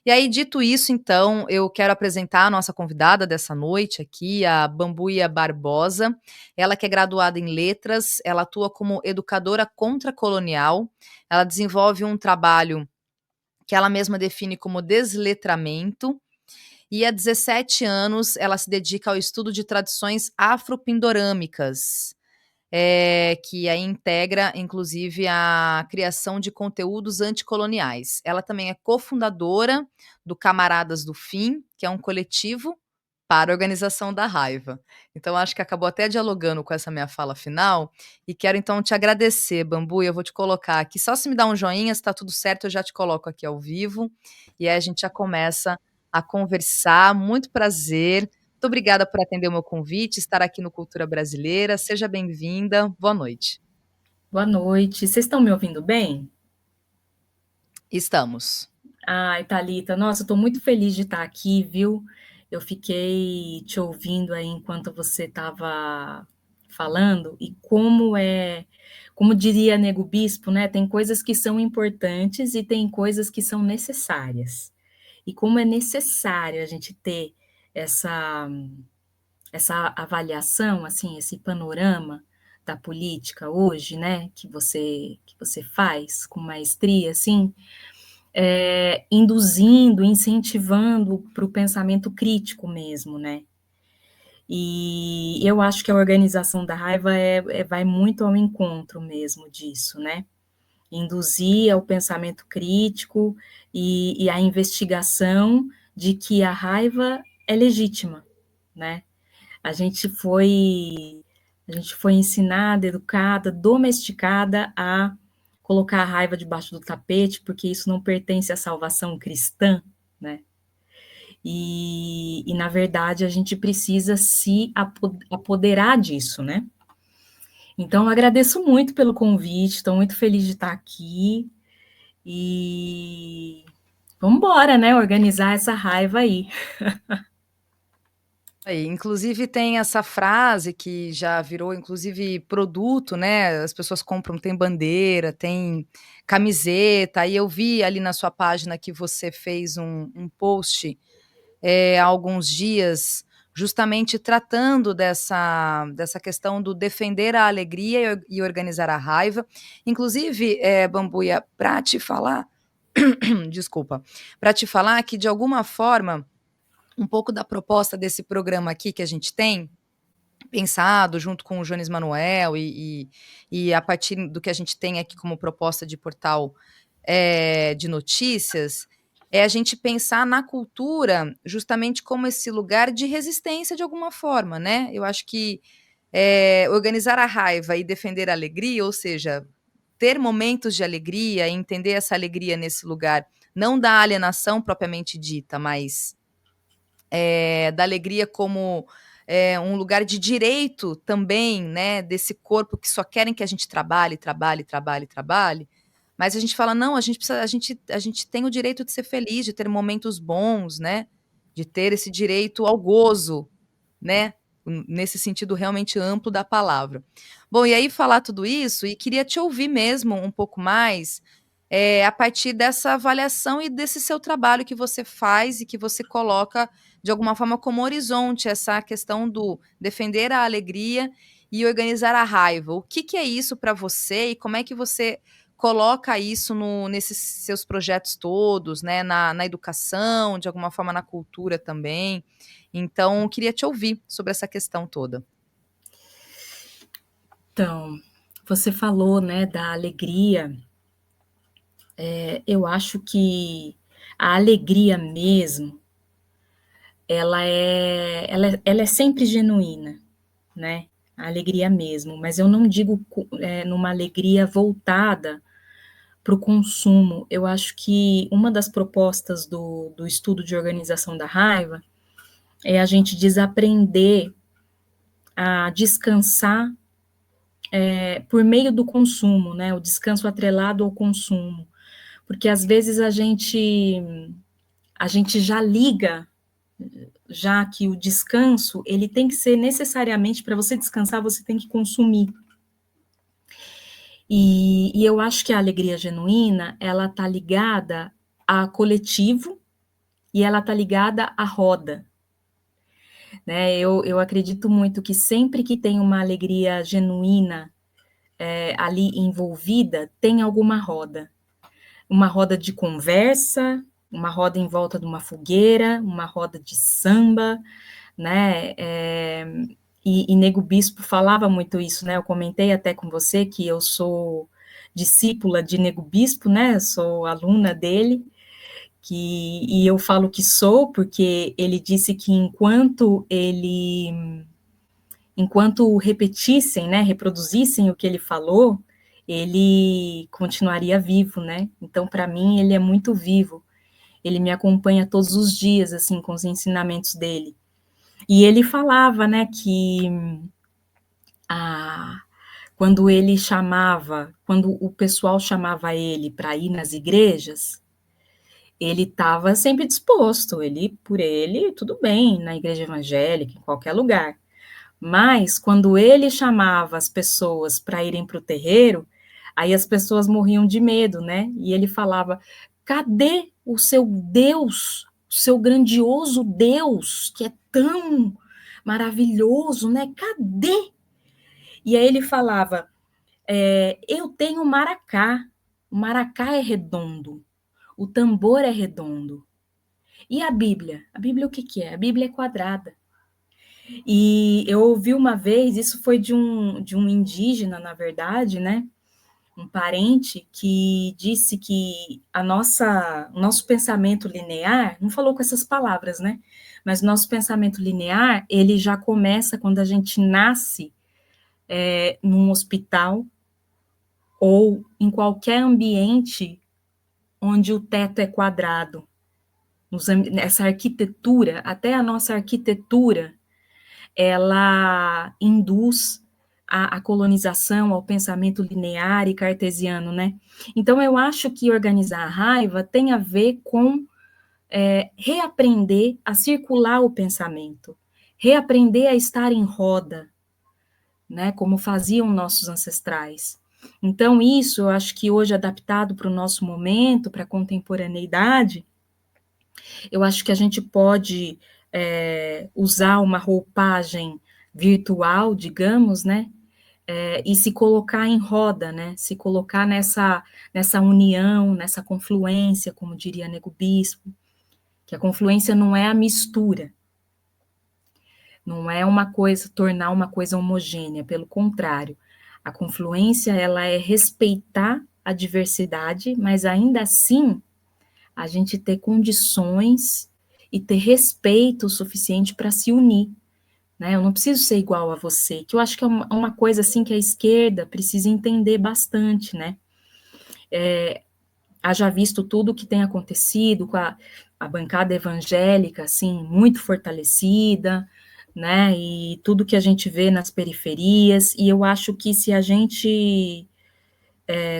E aí, dito isso, então, eu quero apresentar a nossa convidada dessa noite aqui, a Bambuia Barbosa. Ela que é graduada em letras, ela atua como educadora contracolonial, ela desenvolve um trabalho que ela mesma define como desletramento, e há 17 anos ela se dedica ao estudo de tradições afropindorâmicas, que aí integra, inclusive, a criação de conteúdos anticoloniais. Ela também é cofundadora do Camaradas do Fim, que é um coletivo para a organização da raiva. Então, acho que acabou até dialogando com essa minha fala final, e quero então te agradecer, Bambu, e eu vou te colocar aqui, só se me dá um joinha, se está tudo certo, eu já te coloco aqui ao vivo, e aí a gente já começa a conversar. Muito prazer. Muito obrigada por atender o meu convite, estar aqui no Cultura Brasileira. Seja bem-vinda. Boa noite. Boa noite. Vocês estão me ouvindo bem? Estamos. Ai, Thalita, nossa, eu estou muito feliz de estar aqui, viu? Eu fiquei te ouvindo aí enquanto você estava falando, e como diria Nego Bispo, né? Tem coisas que são importantes e tem coisas que são necessárias. E como é necessário a gente ter essa, essa avaliação, assim, esse panorama da política hoje, né? Que você faz com maestria, assim, induzindo, incentivando para o pensamento crítico mesmo, né? E eu acho que a organização da raiva vai muito ao encontro mesmo disso, né? Induzir ao pensamento crítico e a investigação de que a raiva é legítima, né? A gente foi, a gente foi ensinada, educada, domesticada a colocar a raiva debaixo do tapete, porque isso não pertence à salvação cristã, né? E na verdade, a gente precisa se apoderar disso, né? Então, eu agradeço muito pelo convite, estou muito feliz de estar aqui e vamos embora, né? Organizar essa raiva aí. Aí, inclusive tem essa frase que já virou inclusive produto, né, as pessoas compram, tem bandeira, tem camiseta, e eu vi ali na sua página que você fez um post, há alguns dias, justamente tratando dessa questão do defender a alegria e organizar a raiva. Inclusive, Bambuia, para te falar desculpa, para te falar que de alguma forma um pouco da proposta desse programa aqui que a gente tem, pensado junto com o Jones Manuel e a partir do que a gente tem aqui como proposta de portal, de notícias, é a gente pensar na cultura justamente como esse lugar de resistência de alguma forma, né. Eu acho que, organizar a raiva e defender a alegria, ou seja, ter momentos de alegria e entender essa alegria nesse lugar, não da alienação propriamente dita, mas da alegria como, um lugar de direito também, né, desse corpo que só querem que a gente trabalhe, trabalhe, trabalhe, trabalhe, mas a gente fala: "Não, a gente tem o direito de ser feliz, de ter momentos bons, né, de ter esse direito ao gozo", né, nesse sentido realmente amplo da palavra. Bom, e aí falar tudo isso e queria te ouvir mesmo um pouco mais, a partir dessa avaliação e desse seu trabalho que você faz e que você coloca, de alguma forma, como horizonte, essa questão do defender a alegria e organizar a raiva. O que que é isso para você e como é que você coloca isso nesses seus projetos todos, né, na educação, de alguma forma na cultura também? Então, queria te ouvir sobre essa questão toda. Então, você falou, né, da alegria. Eu acho que a alegria mesmo, ela é sempre genuína, né? A alegria mesmo, mas eu não digo numa alegria voltada para o consumo. Eu acho que uma das propostas do estudo de organização da raiva é a gente desaprender a descansar por meio do consumo, né? O descanso atrelado ao consumo, porque às vezes a gente já liga, já que o descanso ele tem que ser necessariamente, para você descansar, você tem que consumir. E eu acho que a alegria genuína ela está ligada a coletivo, e ela está ligada à roda, né? Eu acredito muito que sempre que tem uma alegria genuína ali envolvida, tem alguma roda. Uma roda de conversa, uma roda em volta de uma fogueira, uma roda de samba, né? E Nego Bispo falava muito isso, né? Eu comentei até com você que eu sou discípula de Nego Bispo, né? Sou aluna dele, e eu falo que sou porque ele disse que enquanto repetissem, né, reproduzissem o que ele falou, ele continuaria vivo, né? Então, para mim, ele é muito vivo. Ele me acompanha todos os dias, assim, com os ensinamentos dele. E ele falava, né, que a, quando o pessoal chamava ele para ir nas igrejas, ele estava sempre disposto, por ele, tudo bem, na igreja evangélica, em qualquer lugar. Mas, quando ele chamava as pessoas para irem para o terreiro, aí as pessoas morriam de medo, né? E ele falava: cadê o seu Deus, o seu grandioso Deus, que é tão maravilhoso, né? Cadê? E aí ele falava: eu tenho maracá, o maracá é redondo, o tambor é redondo. E a Bíblia? A Bíblia o que que é? A Bíblia é quadrada. E eu ouvi uma vez, isso foi de um indígena, na verdade, né? Um parente que disse que o nosso pensamento linear, não falou com essas palavras, né? Mas o nosso pensamento linear, ele já começa quando a gente nasce num hospital ou em qualquer ambiente onde o teto é quadrado. Essa arquitetura, até a nossa arquitetura, ela induz a colonização ao pensamento linear e cartesiano, né? Então, eu acho que organizar a raiva tem a ver com reaprender a circular o pensamento, reaprender a estar em roda, né? Como faziam nossos ancestrais. Então, isso eu acho que hoje, adaptado para o nosso momento, para a contemporaneidade, eu acho que a gente pode usar uma roupagem virtual, digamos, né? E se colocar em roda, né? Se colocar nessa união, nessa confluência, como diria Nego Bispo, que a confluência não é a mistura, não é uma coisa, tornar uma coisa homogênea, pelo contrário, a confluência, ela é respeitar a diversidade, mas ainda assim, a gente ter condições e ter respeito o suficiente para se unir, né? Eu não preciso ser igual a você, que eu acho que é uma coisa assim que a esquerda precisa entender bastante, né? Haja visto tudo o que tem acontecido com a bancada evangélica, assim, muito fortalecida, né? E tudo que a gente vê nas periferias, e eu acho que se a gente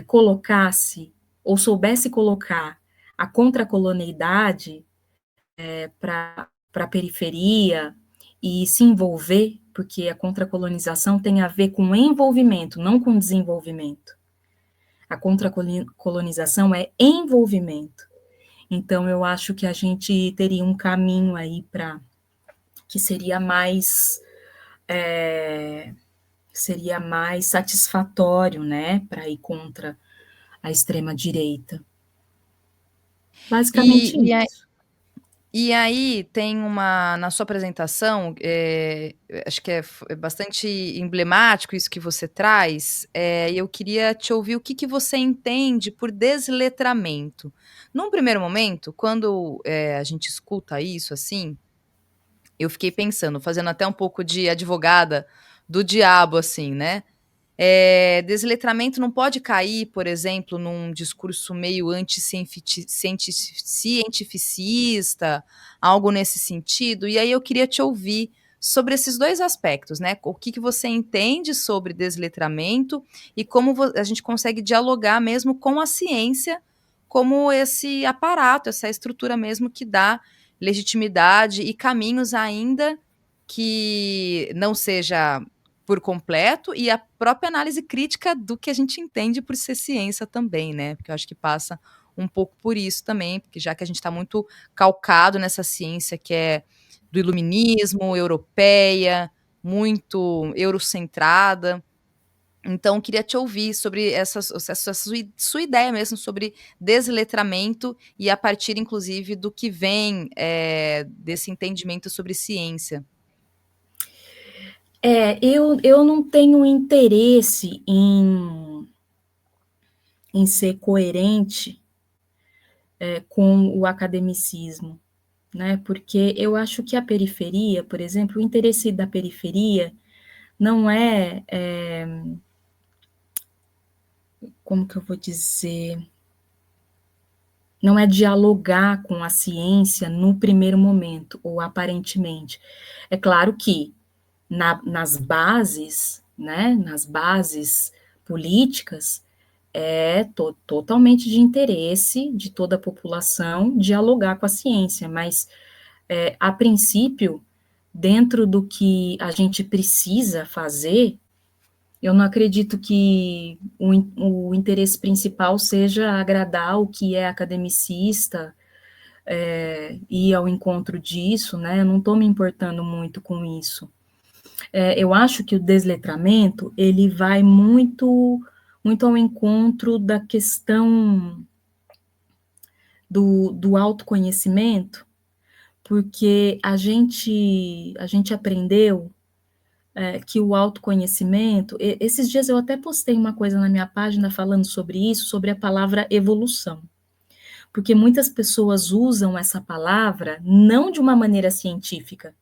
colocasse, ou soubesse colocar a contracolonialidade para a periferia e se envolver, porque a contracolonização tem a ver com envolvimento, não com desenvolvimento. A contracolonização é envolvimento. Então, eu acho que a gente teria um caminho aí para que seria mais satisfatório, né, para ir contra a extrema direita. Basicamente E, e, isso. E aí tem na sua apresentação, acho que é bastante emblemático isso que você traz, e eu queria te ouvir o que que você entende por desletramento. Num primeiro momento, quando a gente escuta isso assim, eu fiquei pensando, fazendo até um pouco de advogada do diabo, assim, né? Desletramento não pode cair, por exemplo, num discurso meio anticientificista, algo nesse sentido. E aí eu queria te ouvir sobre esses dois aspectos, né? O que que você entende sobre desletramento e como a gente consegue dialogar mesmo com a ciência, como esse aparato, essa estrutura mesmo que dá legitimidade e caminhos ainda que não seja por completo, e a própria análise crítica do que a gente entende por ser ciência também, né, porque eu acho que passa um pouco por isso também, porque já que a gente está muito calcado nessa ciência que é do iluminismo, europeia, muito eurocentrada. Então, queria te ouvir sobre essa sua ideia mesmo sobre desletramento e a partir, inclusive, do que vem desse entendimento sobre ciência. Eu não tenho interesse em ser coerente com o academicismo, né? Porque eu acho que a periferia, por exemplo, o interesse da periferia não como que eu vou dizer? Não é dialogar com a ciência no primeiro momento, ou aparentemente. É claro que nas bases, né, nas bases políticas, é totalmente de interesse de toda a população dialogar com a ciência, mas, a princípio, dentro do que a gente precisa fazer, eu não acredito que o interesse principal seja agradar o que é academicista, ir ao encontro disso, né? Eu não estou me importando muito com isso. Eu acho que o desletramento ele vai muito ao encontro da questão do autoconhecimento, porque a gente aprendeu que o autoconhecimento. Esses dias eu até postei uma coisa na minha página falando sobre isso, sobre a palavra evolução. Porque muitas pessoas usam essa palavra não de uma maneira científica,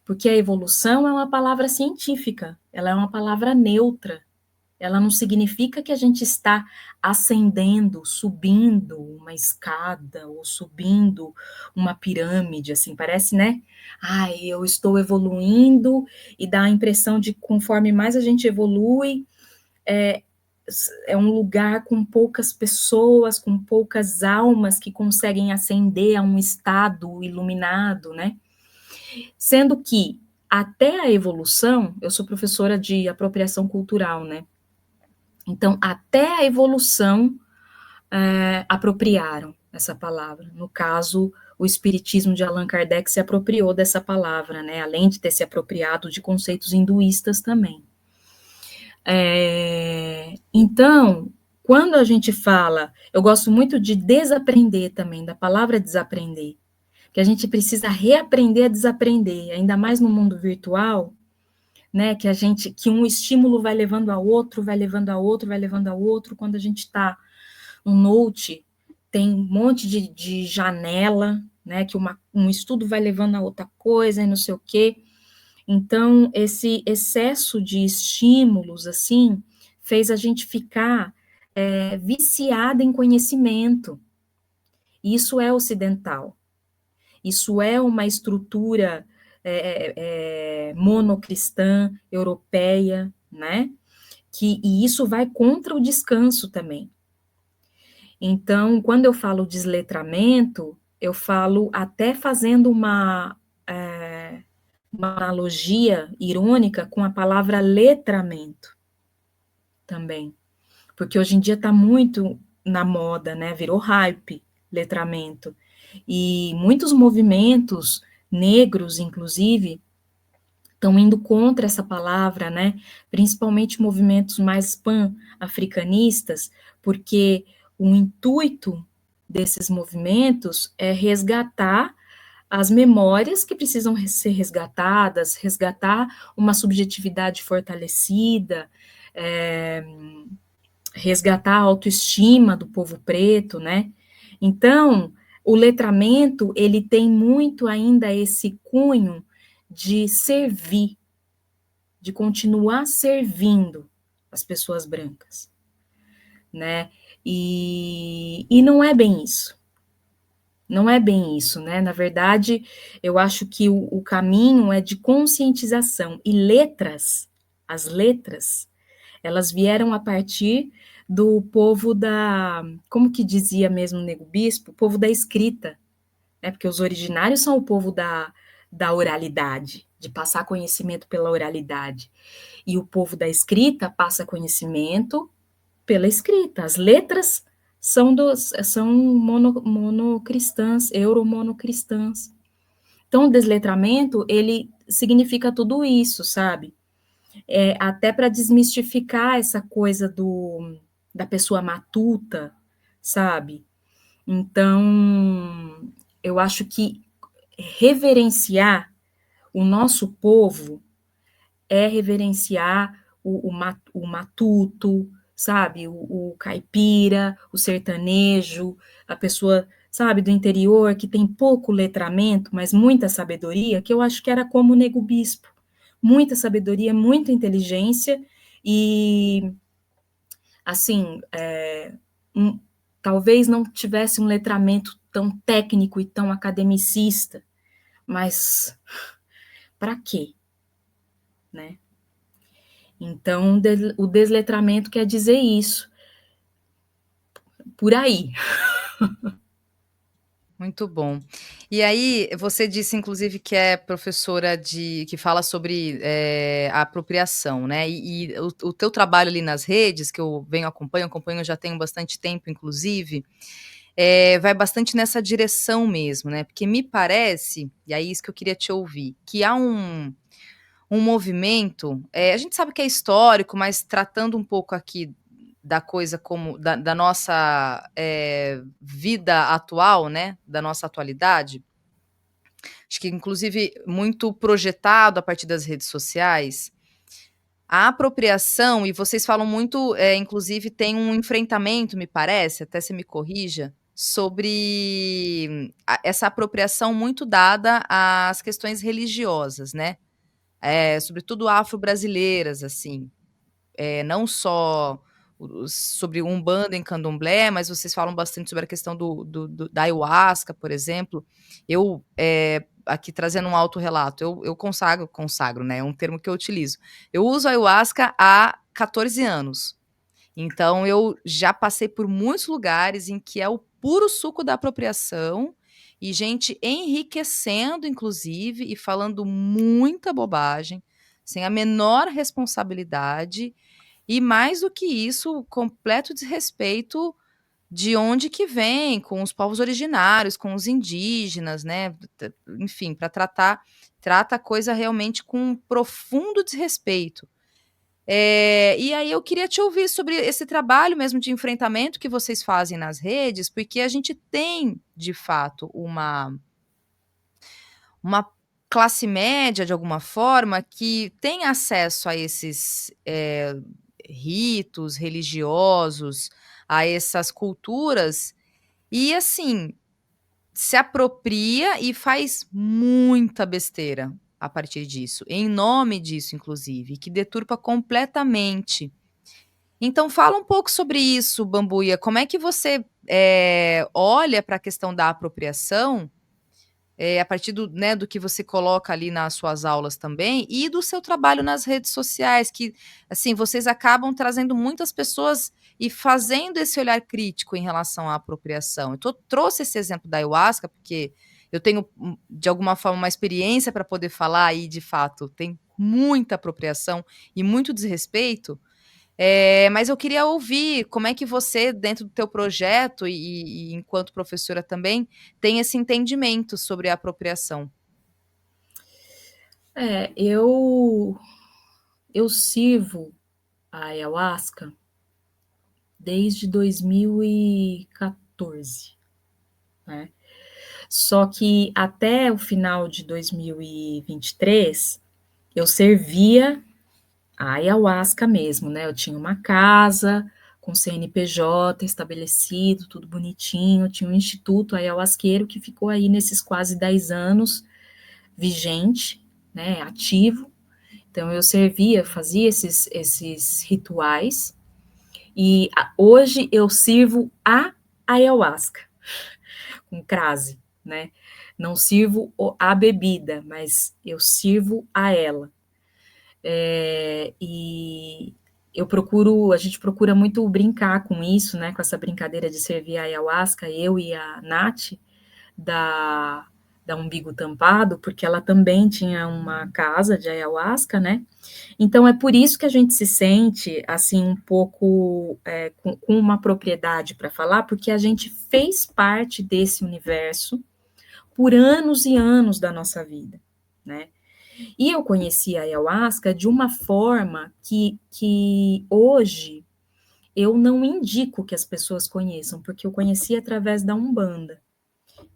porque a evolução é uma palavra científica, ela é uma palavra neutra. Ela não significa que a gente está ascendendo, subindo uma escada ou subindo uma pirâmide, assim, parece, né? Ai, eu estou evoluindo e dá a impressão de que conforme mais a gente evolui, é um lugar com poucas pessoas, com poucas almas que conseguem ascender a um estado iluminado, né? Sendo que até a evolução, eu sou professora de apropriação cultural, né? Então, até a evolução apropriaram essa palavra. No caso, o espiritismo de Allan Kardec se apropriou dessa palavra, né? Além de ter se apropriado de conceitos hinduístas também. Então, quando a gente fala, eu gosto muito de desaprender também, da palavra desaprender, que a gente precisa reaprender a desaprender, ainda mais no mundo virtual, né, que um estímulo vai levando a outro, vai levando a outro, vai levando a outro. Quando a gente está no Note, tem um monte de janela, né, que um estudo vai levando a outra coisa e não sei o quê. Então, esse excesso de estímulos, assim, fez a gente ficar viciada em conhecimento. Isso é ocidental. Isso é uma estrutura monocristã, europeia, né? E isso vai contra o descanso também. Então, quando eu falo desletramento, eu falo até fazendo uma analogia irônica com a palavra letramento também. Porque hoje em dia está muito na moda, né? Virou hype, letramento. E muitos movimentos negros, inclusive, estão indo contra essa palavra, né? Principalmente movimentos mais pan-africanistas, porque o intuito desses movimentos é resgatar as memórias que precisam ser resgatadas, resgatar uma subjetividade fortalecida, resgatar a autoestima do povo preto, né? Então, o letramento, ele tem muito ainda esse cunho de servir, de continuar servindo as pessoas brancas, né? E não é bem isso. Não é bem isso, né? Na verdade, eu acho que o caminho é de conscientização. E as letras, elas vieram a partir do povo como que dizia mesmo o Nego Bispo? O povo da escrita, né? Porque os originários são o povo da oralidade, de passar conhecimento pela oralidade. E o povo da escrita passa conhecimento pela escrita. As letras são monocristãs, euromonocristãs. Então, o desletramento, ele significa tudo isso, sabe? Até para desmistificar essa coisa da pessoa matuta, sabe? Então, eu acho que reverenciar o nosso povo é reverenciar o matuto, sabe? O caipira, o sertanejo, a pessoa, sabe, do interior que tem pouco letramento, mas muita sabedoria, que eu acho que era como o Nego Bispo. Muita sabedoria, muita inteligência e, assim, talvez não tivesse um letramento tão técnico e tão academicista, mas para quê, né? Então, o desletramento quer dizer isso, por aí. Muito bom. E aí, você disse, inclusive, que é professora que fala sobre a apropriação, né? E o teu trabalho ali nas redes, que eu acompanho já tem bastante tempo, inclusive, vai bastante nessa direção mesmo, né? Porque me parece, e é isso que eu queria te ouvir, que há um movimento, a gente sabe que é histórico, mas tratando um pouco aqui da coisa como da nossa vida atual, né, da nossa atualidade, acho que inclusive muito projetado a partir das redes sociais, a apropriação, e vocês falam muito, inclusive tem um enfrentamento, me parece, até você me corrija, sobre essa apropriação muito dada às questões religiosas, né? Sobretudo afro-brasileiras, assim, não só sobre Umbanda e Candomblé, mas vocês falam bastante sobre a questão da ayahuasca, por exemplo. Eu, aqui trazendo um autorrelato, eu consagro, né? É um termo que eu utilizo. Eu uso ayahuasca há 14 anos. Então, eu já passei por muitos lugares em que é o puro suco da apropriação e gente enriquecendo, inclusive, e falando muita bobagem, sem a menor responsabilidade, e mais do que isso, completo desrespeito de onde que vem, com os povos originários, com os indígenas, né? Enfim, trata a coisa realmente com um profundo desrespeito. E aí eu queria te ouvir sobre esse trabalho mesmo de enfrentamento que vocês fazem nas redes, porque a gente tem, de fato, uma classe média, de alguma forma, que tem acesso a esses ritos religiosos, a essas culturas, e assim, se apropria e faz muita besteira a partir disso, em nome disso, inclusive, que deturpa completamente. Então fala um pouco sobre isso, Bambuia. Como é que você olha para a questão da apropriação, a partir do que você coloca ali nas suas aulas também, e do seu trabalho nas redes sociais, que assim, vocês acabam trazendo muitas pessoas e fazendo esse olhar crítico em relação à apropriação. Eu trouxe esse exemplo da ayahuasca, porque eu tenho, de alguma forma, uma experiência para poder falar, e de fato tem muita apropriação e muito desrespeito. Mas eu queria ouvir como é que você, dentro do teu projeto e enquanto professora também, tem esse entendimento sobre a apropriação. Eu sirvo a ayahuasca desde 2014, né? Só que até o final de 2023, eu servia a ayahuasca mesmo, né? Eu tinha uma casa com CNPJ estabelecido, tudo bonitinho, tinha um instituto ayahuasqueiro que ficou aí nesses quase 10 anos vigente, né, ativo. Então eu servia, fazia esses rituais, e hoje eu sirvo a ayahuasca, com crase, né? Não sirvo a bebida, mas eu sirvo a ela. E a gente procura muito brincar com isso, né? Com essa brincadeira de servir a ayahuasca, eu e a Nath, da da Umbigo Tampado, porque ela também tinha uma casa de ayahuasca, né? Então, é por isso que a gente se sente, assim, um pouco com uma propriedade para falar, porque a gente fez parte desse universo por anos e anos da nossa vida, né? E eu conheci a ayahuasca de uma forma que hoje eu não indico que as pessoas conheçam, porque eu conheci através da Umbanda.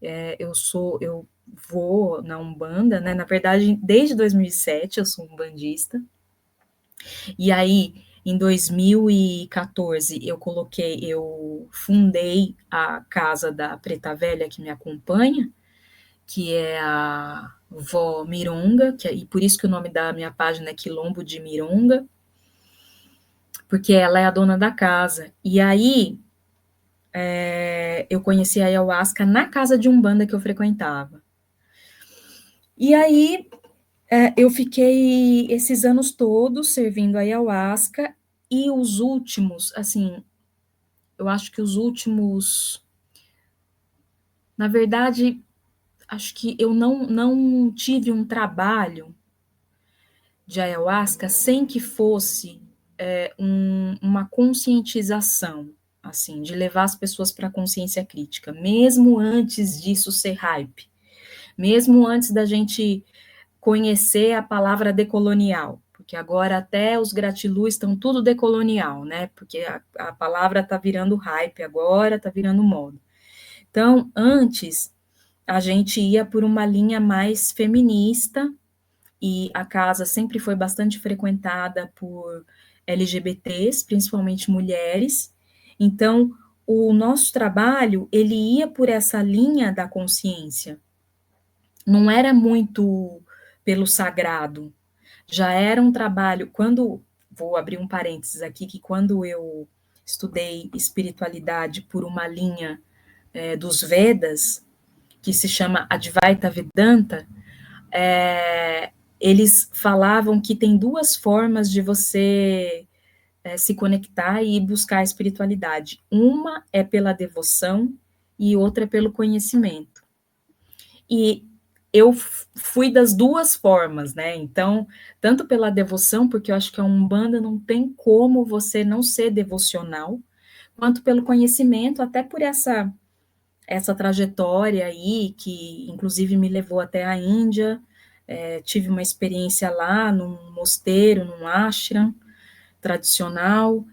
Eu vou na Umbanda, né? Na verdade, desde 2007 eu sou umbandista. E aí, em 2014, eu fundei a Casa da Preta Velha que me acompanha, que é a Vó Mironga, e por isso que o nome da minha página é Quilombo de Mironga, porque ela é a dona da casa. E aí, eu conheci a ayahuasca na casa de umbanda que eu frequentava. E aí, eu fiquei esses anos todos servindo a ayahuasca, e os últimos, assim, eu acho que os últimos, na verdade, acho que eu não tive um trabalho de ayahuasca sem que fosse uma conscientização, assim, de levar as pessoas para a consciência crítica, mesmo antes disso ser hype, mesmo antes da gente conhecer a palavra decolonial, porque agora até os gratiluz estão tudo decolonial, né? Porque a palavra está virando hype agora, está virando moda. Então, antes, a gente ia por uma linha mais feminista, e a casa sempre foi bastante frequentada por LGBTs, principalmente mulheres. Então, o nosso trabalho, ele ia por essa linha da consciência. Não era muito pelo sagrado. Já era um trabalho, vou abrir um parênteses aqui, que quando eu estudei espiritualidade por uma linha dos Vedas, que se chama Advaita Vedanta, eles falavam que tem duas formas de você se conectar e buscar a espiritualidade. Uma é pela devoção e outra é pelo conhecimento. E eu fui das duas formas, né? Então, tanto pela devoção, porque eu acho que a Umbanda não tem como você não ser devocional, quanto pelo conhecimento, até por essa trajetória aí, que inclusive me levou até a Índia. Tive uma experiência lá num mosteiro, num ashram tradicional,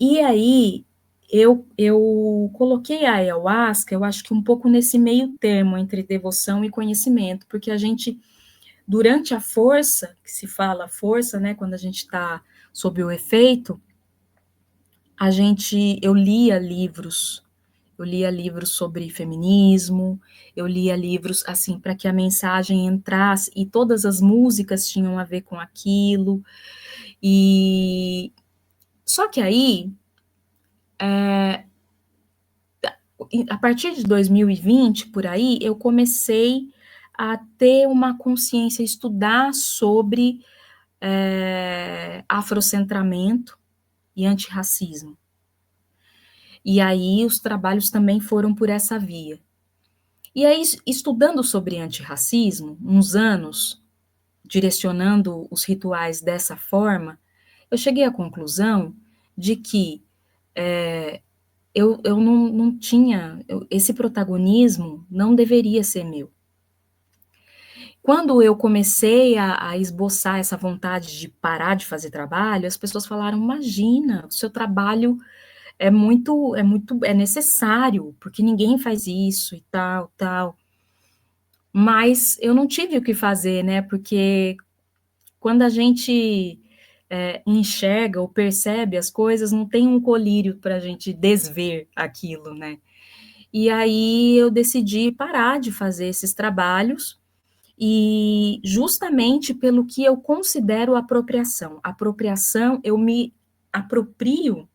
e aí eu coloquei a ayahuasca, eu acho que um pouco nesse meio termo entre devoção e conhecimento, porque a gente, durante a força, que se fala força, né, quando a gente está sob o efeito, eu lia livros. Eu lia livros sobre feminismo, eu lia livros, assim, para que a mensagem entrasse, e todas as músicas tinham a ver com aquilo. E só que aí, a partir de 2020, por aí, eu comecei a ter uma consciência, estudar sobre afrocentramento e antirracismo. E aí os trabalhos também foram por essa via. E aí, estudando sobre antirracismo, uns anos, direcionando os rituais dessa forma, eu cheguei à conclusão de que eu não tinha, esse protagonismo não deveria ser meu. Quando eu comecei a esboçar essa vontade de parar de fazer trabalho, as pessoas falaram: imagina, o seu trabalho é necessário, porque ninguém faz isso e tal, tal. Mas eu não tive o que fazer, né? Porque quando a gente enxerga ou percebe as coisas, não tem um colírio para a gente desver aquilo, né? E aí eu decidi parar de fazer esses trabalhos, e justamente pelo que eu considero apropriação. Apropriação, eu me aproprio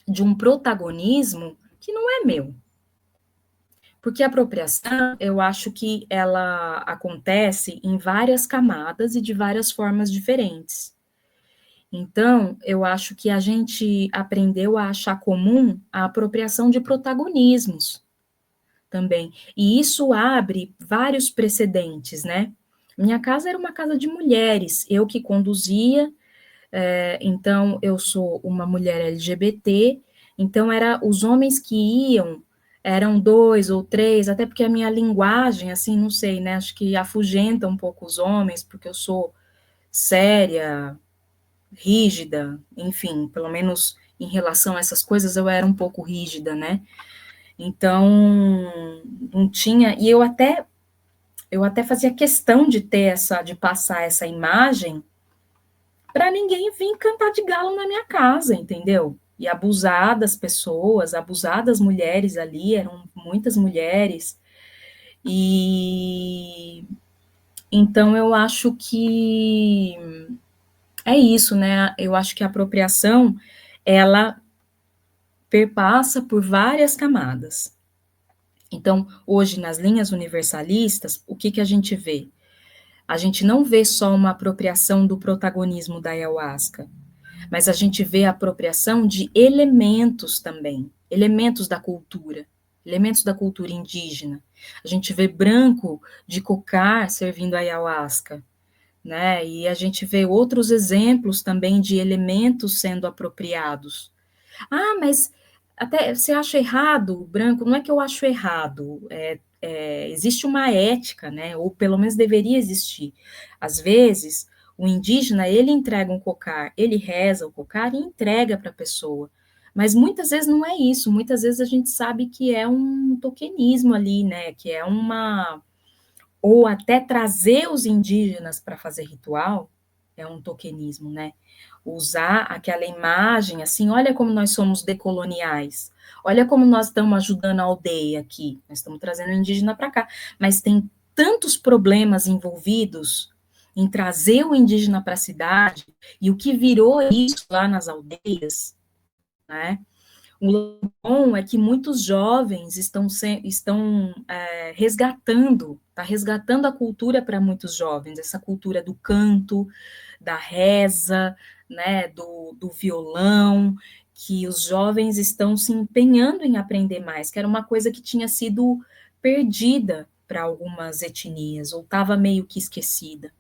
de um protagonismo que não é meu. Porque a apropriação, eu acho que ela acontece em várias camadas e de várias formas diferentes. Então, eu acho que a gente aprendeu a achar comum a apropriação de protagonismos. também. E isso abre vários precedentes, né? Minha casa era uma casa de mulheres, eu que conduzia, então eu sou uma mulher LGBT, então era os homens que iam, eram 2 ou 3, até porque a minha linguagem, assim, não sei, né, acho que afugenta um pouco os homens, porque eu sou séria, rígida, enfim, pelo menos em relação a essas coisas eu era um pouco rígida, né? Então, não tinha, e eu até fazia questão de ter de passar essa imagem para ninguém vir cantar de galo na minha casa, entendeu? E abusar das pessoas, abusar das mulheres ali, eram muitas mulheres. E então eu acho que é isso, né? Eu acho que a apropriação ela perpassa por várias camadas. Então, hoje nas linhas universalistas, o que a gente vê? A gente não vê só uma apropriação do protagonismo da ayahuasca, mas a gente vê a apropriação de elementos também, elementos da cultura indígena. A gente vê branco de cocar servindo ayahuasca, né? E a gente vê outros exemplos também de elementos sendo apropriados. Ah, mas até você acha errado o branco? Não é que eu acho errado, existe uma ética, né? Ou pelo menos deveria existir. Às vezes, o indígena, ele entrega um cocar, ele reza o cocar e entrega para a pessoa. Mas muitas vezes não é isso, muitas vezes a gente sabe que é um tokenismo ali, né? Que é uma. Ou até trazer os indígenas para fazer ritual é um tokenismo, né? Usar aquela imagem assim, olha como nós somos decoloniais, olha como nós estamos ajudando a aldeia aqui, nós estamos trazendo o indígena para cá, mas tem tantos problemas envolvidos em trazer o indígena para a cidade, e o que virou isso lá nas aldeias, né? O bom é que muitos jovens estão resgatando, está resgatando a cultura para muitos jovens, essa cultura do canto, da reza, né, do violão, que os jovens estão se empenhando em aprender mais, que era uma coisa que tinha sido perdida para algumas etnias, ou estava meio que esquecida.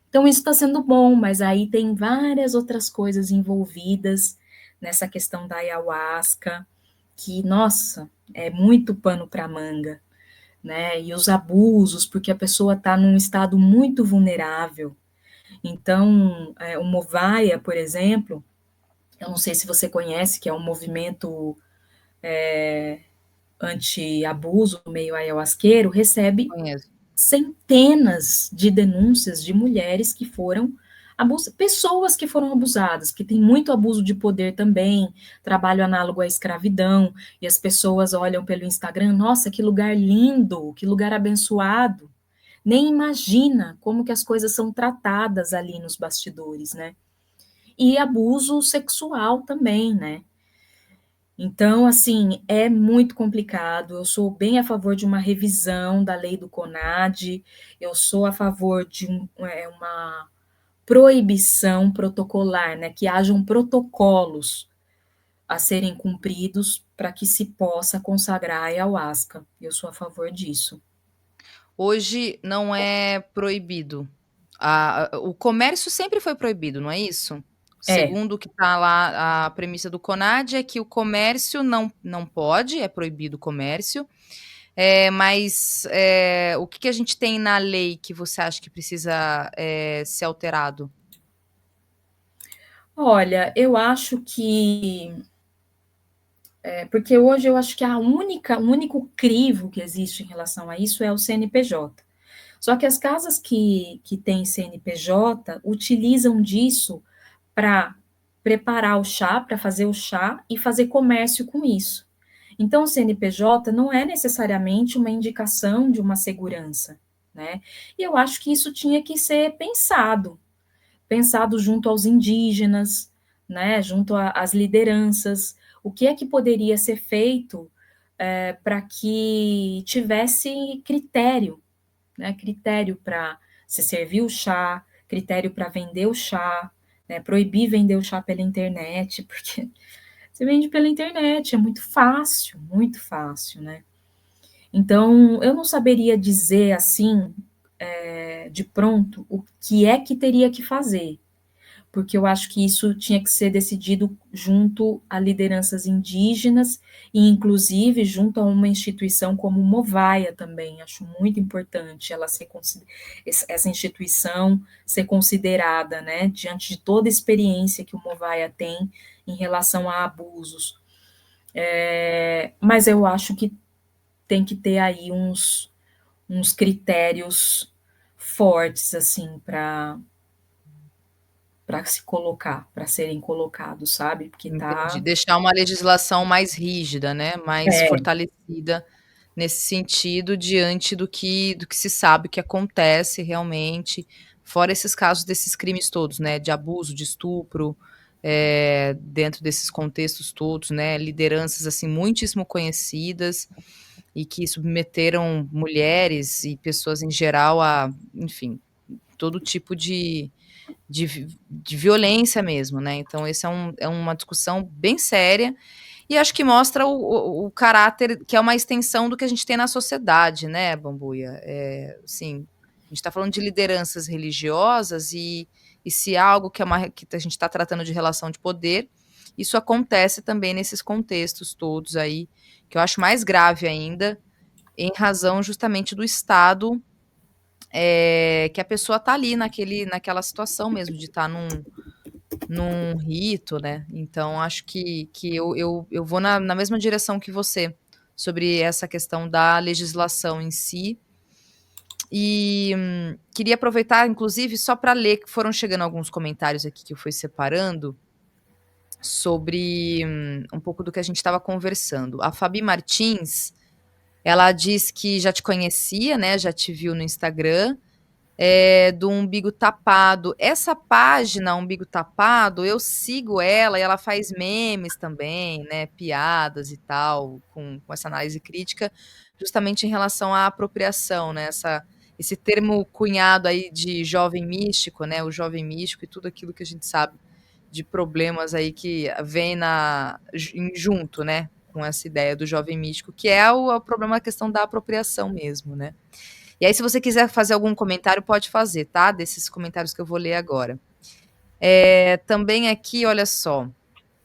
Então, isso está sendo bom, mas aí tem várias outras coisas envolvidas nessa questão da ayahuasca, que, nossa, é muito pano para manga, né? E os abusos, porque a pessoa está num estado muito vulnerável. Então, o Movaya, por exemplo, eu não sei se você conhece, que é um movimento anti-abuso no meio ayahuasqueiro, recebe Conheço. centenas de denúncias de mulheres que foram pessoas que foram abusadas, porque tem muito abuso de poder também, trabalho análogo à escravidão, e as pessoas olham pelo Instagram, nossa, que lugar lindo, que lugar abençoado, nem imagina como que as coisas são tratadas ali nos bastidores, né? E abuso sexual também, né? Então, assim, é muito complicado. Eu sou bem a favor de uma revisão da lei do CONAD, eu sou a favor de uma proibição protocolar, né? Que hajam protocolos a serem cumpridos para que se possa consagrar a ayahuasca. Eu sou a favor disso. Hoje não é proibido. O comércio sempre foi proibido, não é isso? É, Segundo o que está lá, a premissa do CONAD é que o comércio não pode, é proibido o comércio, mas o que a gente tem na lei que você acha que precisa ser alterado? olha, eu acho que porque hoje eu acho que o único crivo que existe em relação a isso é o CNPJ. Só que as casas que têm CNPJ utilizam disso para preparar o chá, para fazer o chá e fazer comércio com isso. Então, o CNPJ não é necessariamente uma indicação de uma segurança, né? E eu acho que isso tinha que ser pensado junto aos indígenas, né? Junto às lideranças. O que é que poderia ser feito para que tivesse critério, né? Critério para se servir o chá, critério para vender o chá, né? Proibir vender o chá pela internet, porque você vende pela internet, é muito fácil, né? Então, eu não saberia dizer, assim, de pronto, o que é que teria que fazer, porque eu acho que isso tinha que ser decidido junto a lideranças indígenas e, inclusive, junto a uma instituição como o Movaya também. Acho muito importante ela ser essa instituição ser considerada, né, diante de toda a experiência que o Movaya tem em relação a abusos. Mas eu acho que tem que ter aí uns critérios fortes, assim, para se colocar, para serem colocados, sabe? Porque Entendi. tá. Deixar uma legislação mais rígida, né, mais É, fortalecida nesse sentido, diante do que se sabe que acontece realmente, fora esses casos desses crimes todos, né, de abuso, de estupro, dentro desses contextos todos, né, lideranças, assim, muitíssimo conhecidas e que submeteram mulheres e pessoas em geral a, enfim, todo tipo de violência mesmo, né, então esse é uma discussão bem séria, e acho que mostra o caráter que é uma extensão do que a gente tem na sociedade, né, Bambuia? Assim, a gente está falando de lideranças religiosas e se há algo que que a gente está tratando de relação de poder, isso acontece também nesses contextos todos aí, que eu acho mais grave ainda, em razão justamente do Estado, que a pessoa está ali naquela situação mesmo de estar num rito, né? Então, acho que eu vou na mesma direção que você sobre essa questão da legislação em si. E queria aproveitar, inclusive, só para ler, que foram chegando alguns comentários aqui que eu fui separando sobre um pouco do que a gente estava conversando. A Fabi Martins, ela diz que já te conhecia, né? Já te viu no Instagram, do Umbigo Tapado. Essa página, Umbigo Tapado, eu sigo ela e ela faz memes também, né, piadas e tal, com essa análise crítica, justamente em relação à apropriação, né, esse termo cunhado aí de jovem místico, né, o jovem místico e tudo aquilo que a gente sabe de problemas aí que vem junto, né, com essa ideia do jovem místico, que é o problema, a questão da apropriação mesmo, né. E aí, se você quiser fazer algum comentário, pode fazer, tá? Desses comentários que eu vou ler agora. Também aqui, olha só,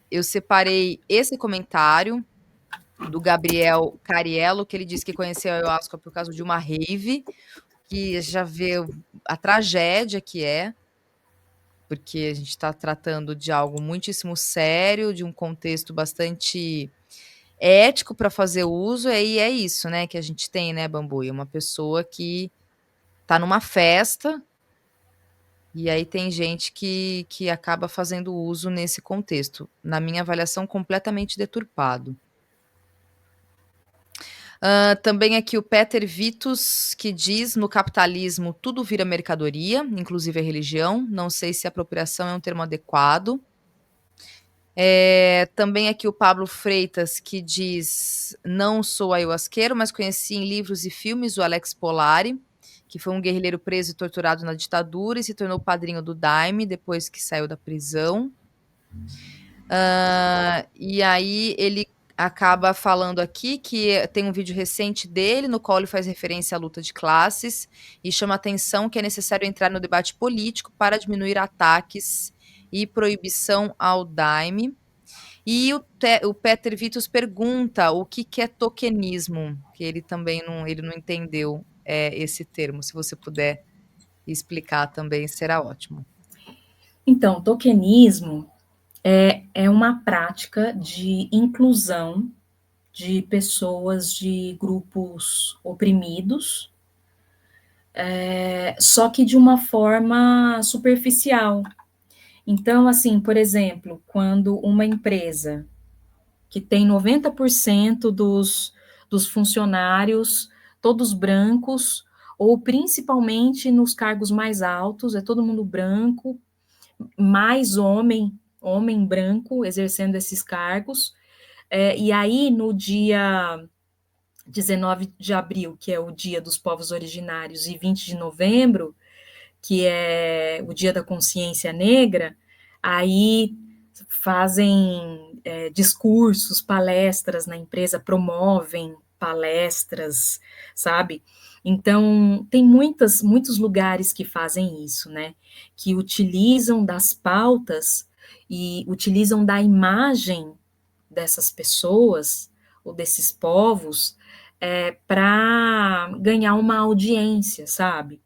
eu separei esse comentário do Gabriel Cariello, que ele disse que conheceu a Ayahuasca por causa de uma rave, que já vê a tragédia que é, porque a gente está tratando de algo muitíssimo sério, de um contexto bastante ético para fazer uso, e aí é isso, né, que a gente tem, né, Bambuia? Uma pessoa que está numa festa. E aí tem gente que acaba fazendo uso nesse contexto, na minha avaliação, completamente deturpado. Também aqui o Peter Vitus, que diz: "No capitalismo tudo vira mercadoria, inclusive a religião, não sei se apropriação é um termo adequado". Também aqui o Pablo Freitas, que diz: "Não sou ayahuasqueiro, mas conheci em livros e filmes o Alex Polari, que foi um guerrilheiro preso e torturado na ditadura e se tornou padrinho do Daime depois que saiu da prisão". E aí ele acaba falando aqui que tem um vídeo recente dele, no qual ele faz referência à luta de classes e chama a atenção que é necessário entrar no debate político para diminuir ataques e proibição ao Daime. E o Peter Vitus pergunta o que é tokenismo, que ele também não entendeu esse termo. Se você puder explicar também, será ótimo. então, tokenismo é uma prática de inclusão de pessoas de grupos oprimidos, só que de uma forma superficial. Então, assim, por exemplo, quando uma empresa que tem 90% dos funcionários todos brancos, ou principalmente nos cargos mais altos, é todo mundo branco, mais homem branco exercendo esses cargos, e aí no dia 19 de abril, que é o Dia dos Povos Originários, e 20 de novembro, que é o Dia da Consciência Negra, aí fazem discursos, palestras na empresa, promovem palestras, sabe? Então, tem muitos lugares que fazem isso, né? Que utilizam das pautas e utilizam da imagem dessas pessoas ou desses povos para ganhar uma audiência, sabe?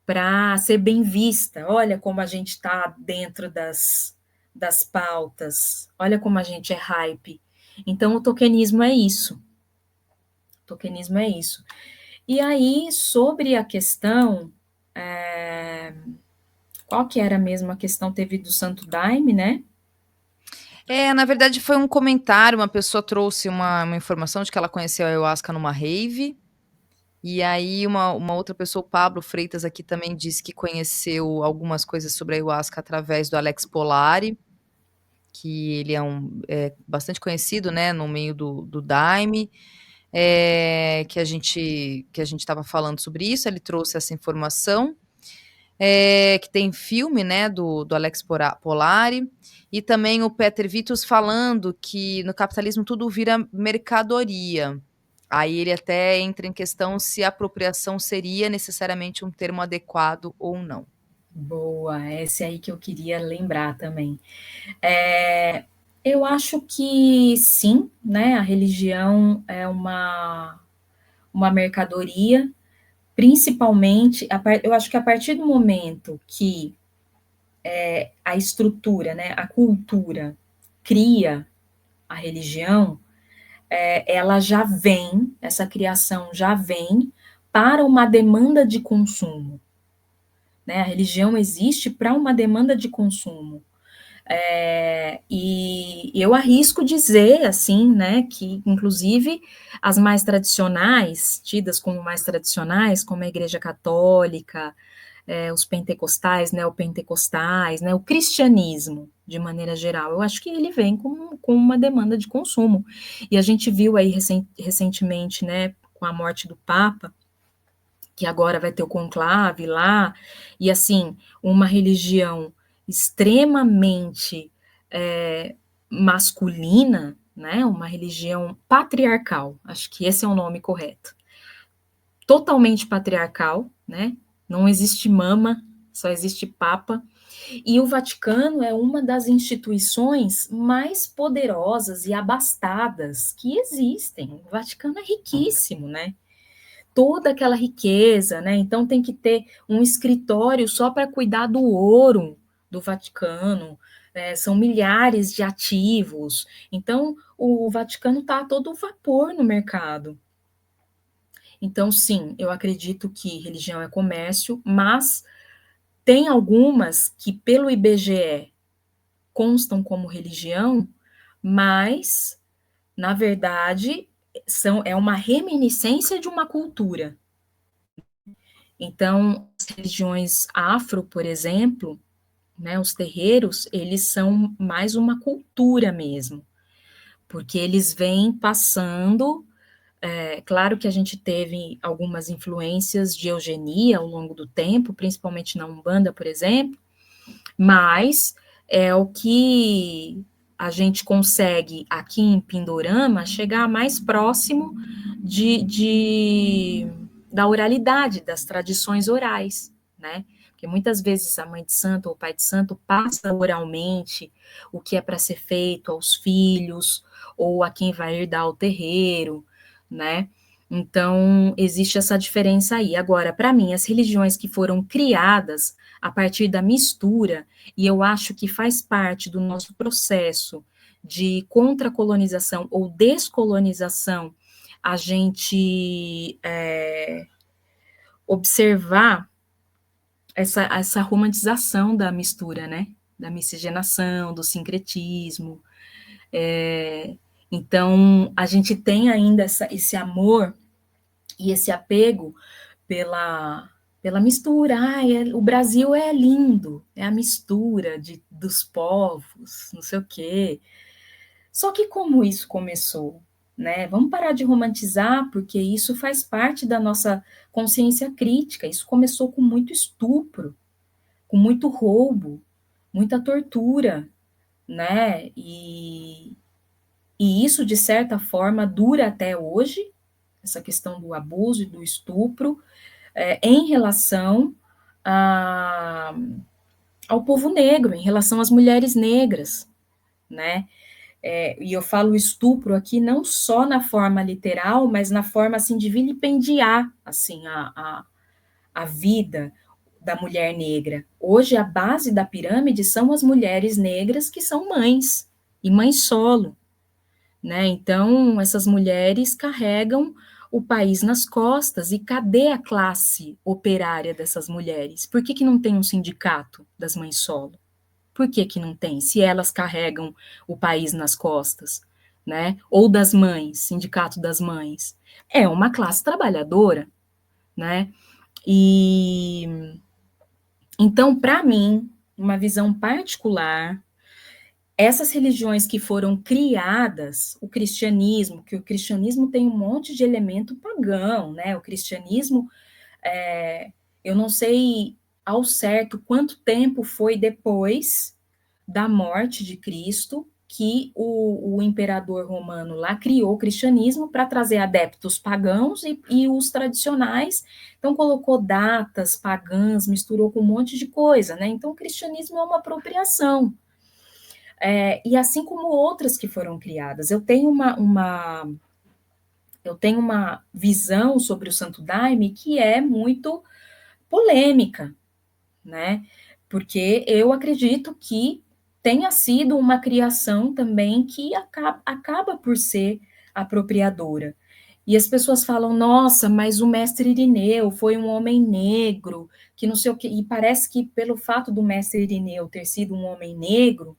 Para ser bem vista. Olha como a gente está dentro das pautas, olha como a gente é hype. Então, o tokenismo é isso. O tokenismo é isso. E aí, sobre a questão, qual que era mesmo a questão? Teve do Santo Daime, né? Na verdade foi um comentário, uma pessoa trouxe uma informação de que ela conheceu a ayahuasca numa rave, e aí uma outra pessoa, o Pablo Freitas aqui também disse que conheceu algumas coisas sobre a ayahuasca através do Alex Polari, que ele é bastante conhecido, né, no meio do Daime, que a gente estava falando sobre isso, ele trouxe essa informação, que tem filme, né, do Alex Polari, e também o Peter Vitus falando que no capitalismo tudo vira mercadoria. Aí ele até entra em questão se apropriação seria necessariamente um termo adequado ou não. Boa, esse aí que eu queria lembrar também. Eu acho que sim, né? A religião é uma mercadoria, principalmente, eu acho que a partir do momento que a estrutura, né, a cultura cria a religião, essa criação já vem para uma demanda de consumo. Né? A religião existe para uma demanda de consumo. E eu arrisco dizer, assim, né, que inclusive as mais tradicionais, tidas como mais tradicionais, como a Igreja Católica, os pentecostais, neopentecostais, né, o cristianismo, de maneira geral, eu acho que ele vem com uma demanda de consumo. E a gente viu aí recentemente, né, com a morte do Papa, que agora vai ter o conclave lá, e assim, uma religião extremamente masculina, né, uma religião patriarcal, acho que esse é o nome correto, totalmente patriarcal, né, não existe mama, só existe papa, e o Vaticano é uma das instituições mais poderosas e abastadas que existem. O Vaticano é riquíssimo, né? Toda aquela riqueza, né? Então tem que ter um escritório só para cuidar do ouro do Vaticano. São milhares de ativos. Então o Vaticano está a todo vapor no mercado. Então, sim, eu acredito que religião é comércio, mas tem algumas que, pelo IBGE, constam como religião, mas, na verdade, é uma reminiscência de uma cultura. Então, as religiões afro, por exemplo, né, os terreiros, eles são mais uma cultura mesmo, porque eles vêm passando. Claro que a gente teve algumas influências de eugenia ao longo do tempo, principalmente na Umbanda, por exemplo, mas é o que a gente consegue aqui em Pindorama chegar mais próximo da oralidade, das tradições orais, né? Porque muitas vezes a mãe de santo ou o pai de santo passa oralmente o que é para ser feito aos filhos ou a quem vai herdar o terreiro, né? Então, existe essa diferença aí. Agora, para mim, as religiões que foram criadas a partir da mistura, e eu acho que faz parte do nosso processo de contracolonização ou descolonização, a gente observar essa romantização da mistura, né? Da miscigenação, do sincretismo. Então, a gente tem ainda esse amor e esse apego pela mistura. O Brasil é lindo, é a mistura dos povos, não sei o quê. Só que como isso começou? Né? Vamos parar de romantizar, porque isso faz parte da nossa consciência crítica. Isso começou com muito estupro, com muito roubo, muita tortura, né? E isso, de certa forma, dura até hoje, essa questão do abuso e do estupro, em relação ao povo negro, em relação às mulheres negras, né? E eu falo estupro aqui não só na forma literal, mas na forma, assim, de vilipendiar, assim, a vida da mulher negra. Hoje, a base da pirâmide são as mulheres negras que são mães, e mães solo, né? Então, essas mulheres carregam o país nas costas, e cadê a classe operária dessas mulheres? Por que não tem um sindicato das mães solo? Por que não tem, se elas carregam o país nas costas, né? Ou das mães, sindicato das mães. É uma classe trabalhadora, né? E então, para mim, uma visão particular, essas religiões que foram criadas, o cristianismo, que o cristianismo tem um monte de elemento pagão, né? O cristianismo, eu não sei ao certo quanto tempo foi depois da morte de Cristo que o imperador romano lá criou o cristianismo para trazer adeptos pagãos e os tradicionais, então colocou datas pagãs, misturou com um monte de coisa, né? Então o cristianismo é uma apropriação. E assim como outras que foram criadas, eu tenho uma visão sobre o Santo Daime que é muito polêmica, né? Porque eu acredito que tenha sido uma criação também que acaba por ser apropriadora. E as pessoas falam, nossa, mas o mestre Irineu foi um homem negro, que não sei o quê. E parece que pelo fato do mestre Irineu ter sido um homem negro,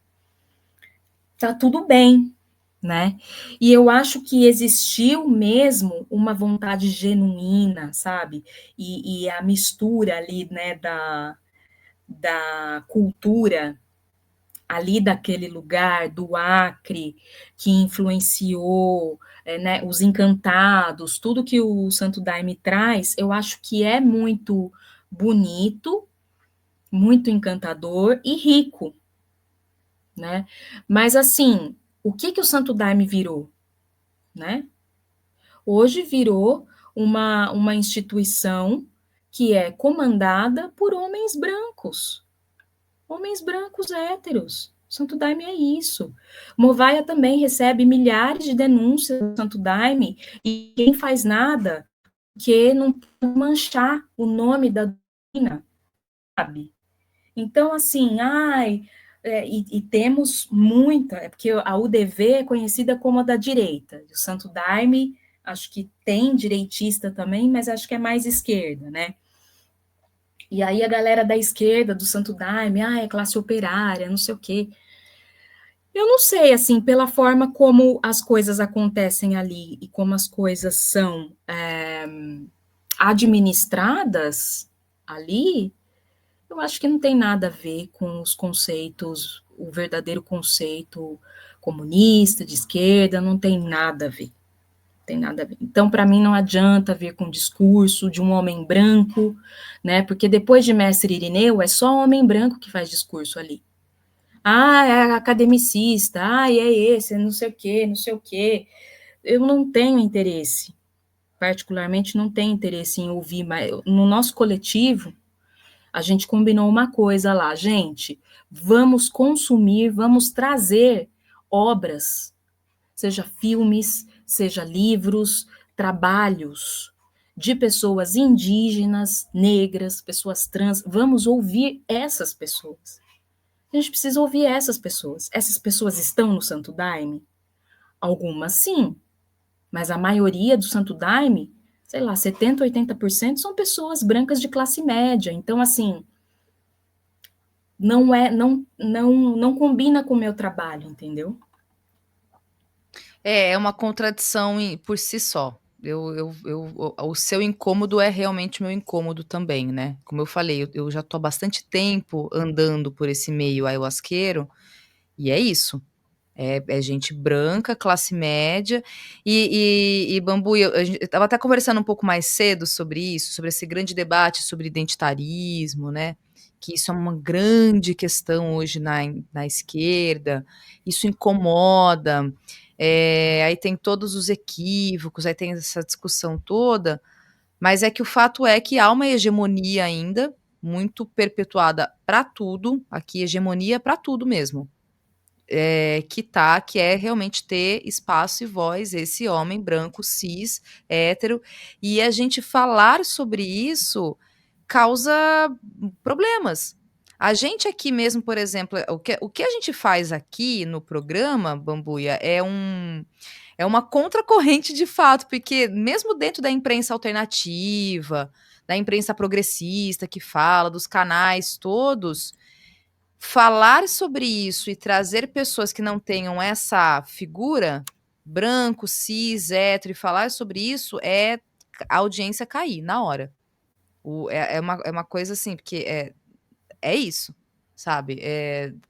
tá tudo bem, né? E eu acho que existiu mesmo uma vontade genuína, sabe? E a mistura ali, né, da cultura ali daquele lugar, do Acre, que influenciou, né, os encantados, tudo que o Santo Daime traz, eu acho que é muito bonito, muito encantador e rico, né? Mas assim, o que o Santo Daime virou, né? Hoje virou uma instituição que é comandada por homens brancos héteros. Santo Daime é isso. Movaia também recebe milhares de denúncias do Santo Daime e quem faz nada que não manchar o nome da doutrina, sabe? Então, assim, e temos muita, porque a UDV é conhecida como a da direita, o Santo Daime, acho que tem direitista também, mas acho que é mais esquerda, né? E aí a galera da esquerda, do Santo Daime, é classe operária, não sei o quê. Eu não sei, assim, pela forma como as coisas acontecem ali e como as coisas são administradas ali, eu acho que não tem nada a ver com os conceitos, o verdadeiro conceito comunista, de esquerda, não tem nada a ver. Tem nada a ver. Então, para mim, não adianta vir com o discurso de um homem branco, né? Porque depois de Mestre Irineu, é só homem branco que faz discurso ali. É academicista, é esse, é não sei o quê, não sei o quê. Eu não tenho interesse, particularmente não tenho interesse em ouvir, mas no nosso coletivo, a gente combinou uma coisa lá, gente, vamos consumir, vamos trazer obras, seja filmes, seja livros, trabalhos de pessoas indígenas, negras, pessoas trans, vamos ouvir essas pessoas. A gente precisa ouvir essas pessoas. Essas pessoas estão no Santo Daime? Algumas sim, mas a maioria do Santo Daime, sei lá, 70, 80% são pessoas brancas de classe média. Então, assim, não combina com o meu trabalho, entendeu? É uma contradição por si só. O seu incômodo é realmente o meu incômodo também, né? Como eu falei, eu já tô há bastante tempo andando por esse meio ayahuasqueiro, e é isso. É gente branca, classe média, Bambu, eu estava até conversando um pouco mais cedo sobre isso, sobre esse grande debate sobre identitarismo, né? Que isso é uma grande questão hoje na esquerda, isso incomoda. aí tem todos os equívocos, aí tem essa discussão toda, mas é que o fato é que há uma hegemonia ainda, muito perpetuada para tudo, aqui hegemonia para tudo mesmo, que é realmente ter espaço e voz, esse homem branco, cis, hétero, e a gente falar sobre isso causa problemas. A gente aqui mesmo, por exemplo, o que a gente faz aqui no programa, Bambuia, é uma contracorrente de fato, porque mesmo dentro da imprensa alternativa, da imprensa progressista que fala, dos canais todos, falar sobre isso e trazer pessoas que não tenham essa figura, branco, cis, hétero, e falar sobre isso é a audiência cair na hora. É uma coisa assim, porque é isso, sabe?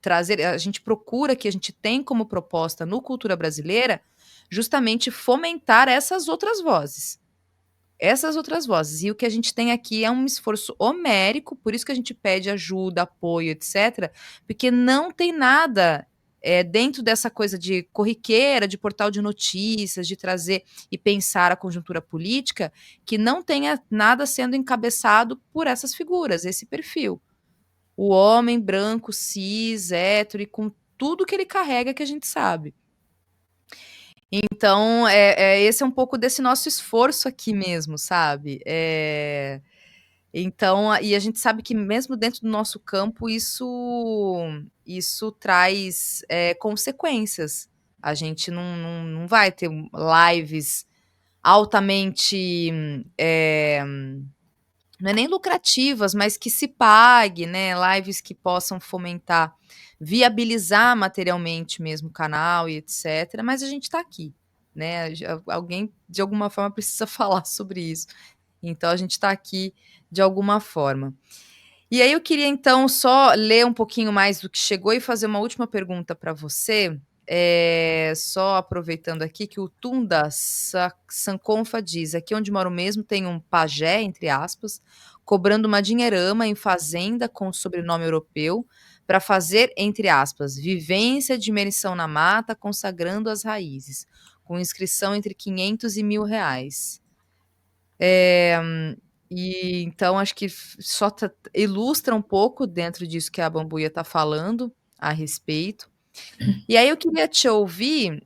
Trazer, a gente procura, que a gente tem como proposta no Cultura Brasileira, justamente fomentar essas outras vozes. Essas outras vozes. E o que a gente tem aqui é um esforço homérico, por isso que a gente pede ajuda, apoio, etc., porque não tem nada dentro dessa coisa de corriqueira, de portal de notícias, de trazer e pensar a conjuntura política, que não tenha nada sendo encabeçado por essas figuras, esse perfil. O homem branco, cis, hétero, e com tudo que ele carrega que a gente sabe. Então, esse é um pouco desse nosso esforço aqui mesmo, sabe? Então, e a gente sabe que mesmo dentro do nosso campo, isso traz consequências. A gente não vai ter lives altamente não é nem lucrativas, mas que se pague, né? Lives que possam fomentar, viabilizar materialmente mesmo o canal e etc. Mas a gente está aqui, né? Alguém de alguma forma precisa falar sobre isso. Então a gente está aqui de alguma forma. E aí eu queria então só ler um pouquinho mais do que chegou e fazer uma última pergunta para você. Só aproveitando aqui que o Tunda Sanconfa diz: aqui onde moro mesmo tem um pajé, entre aspas, cobrando uma dinheirama em fazenda com sobrenome europeu para fazer, entre aspas, vivência de imersão na mata, consagrando as raízes, com inscrição entre 500 e R$ 1.000. E então acho que só ilustra um pouco dentro disso que a Bambuia está falando a respeito. E aí eu queria te ouvir,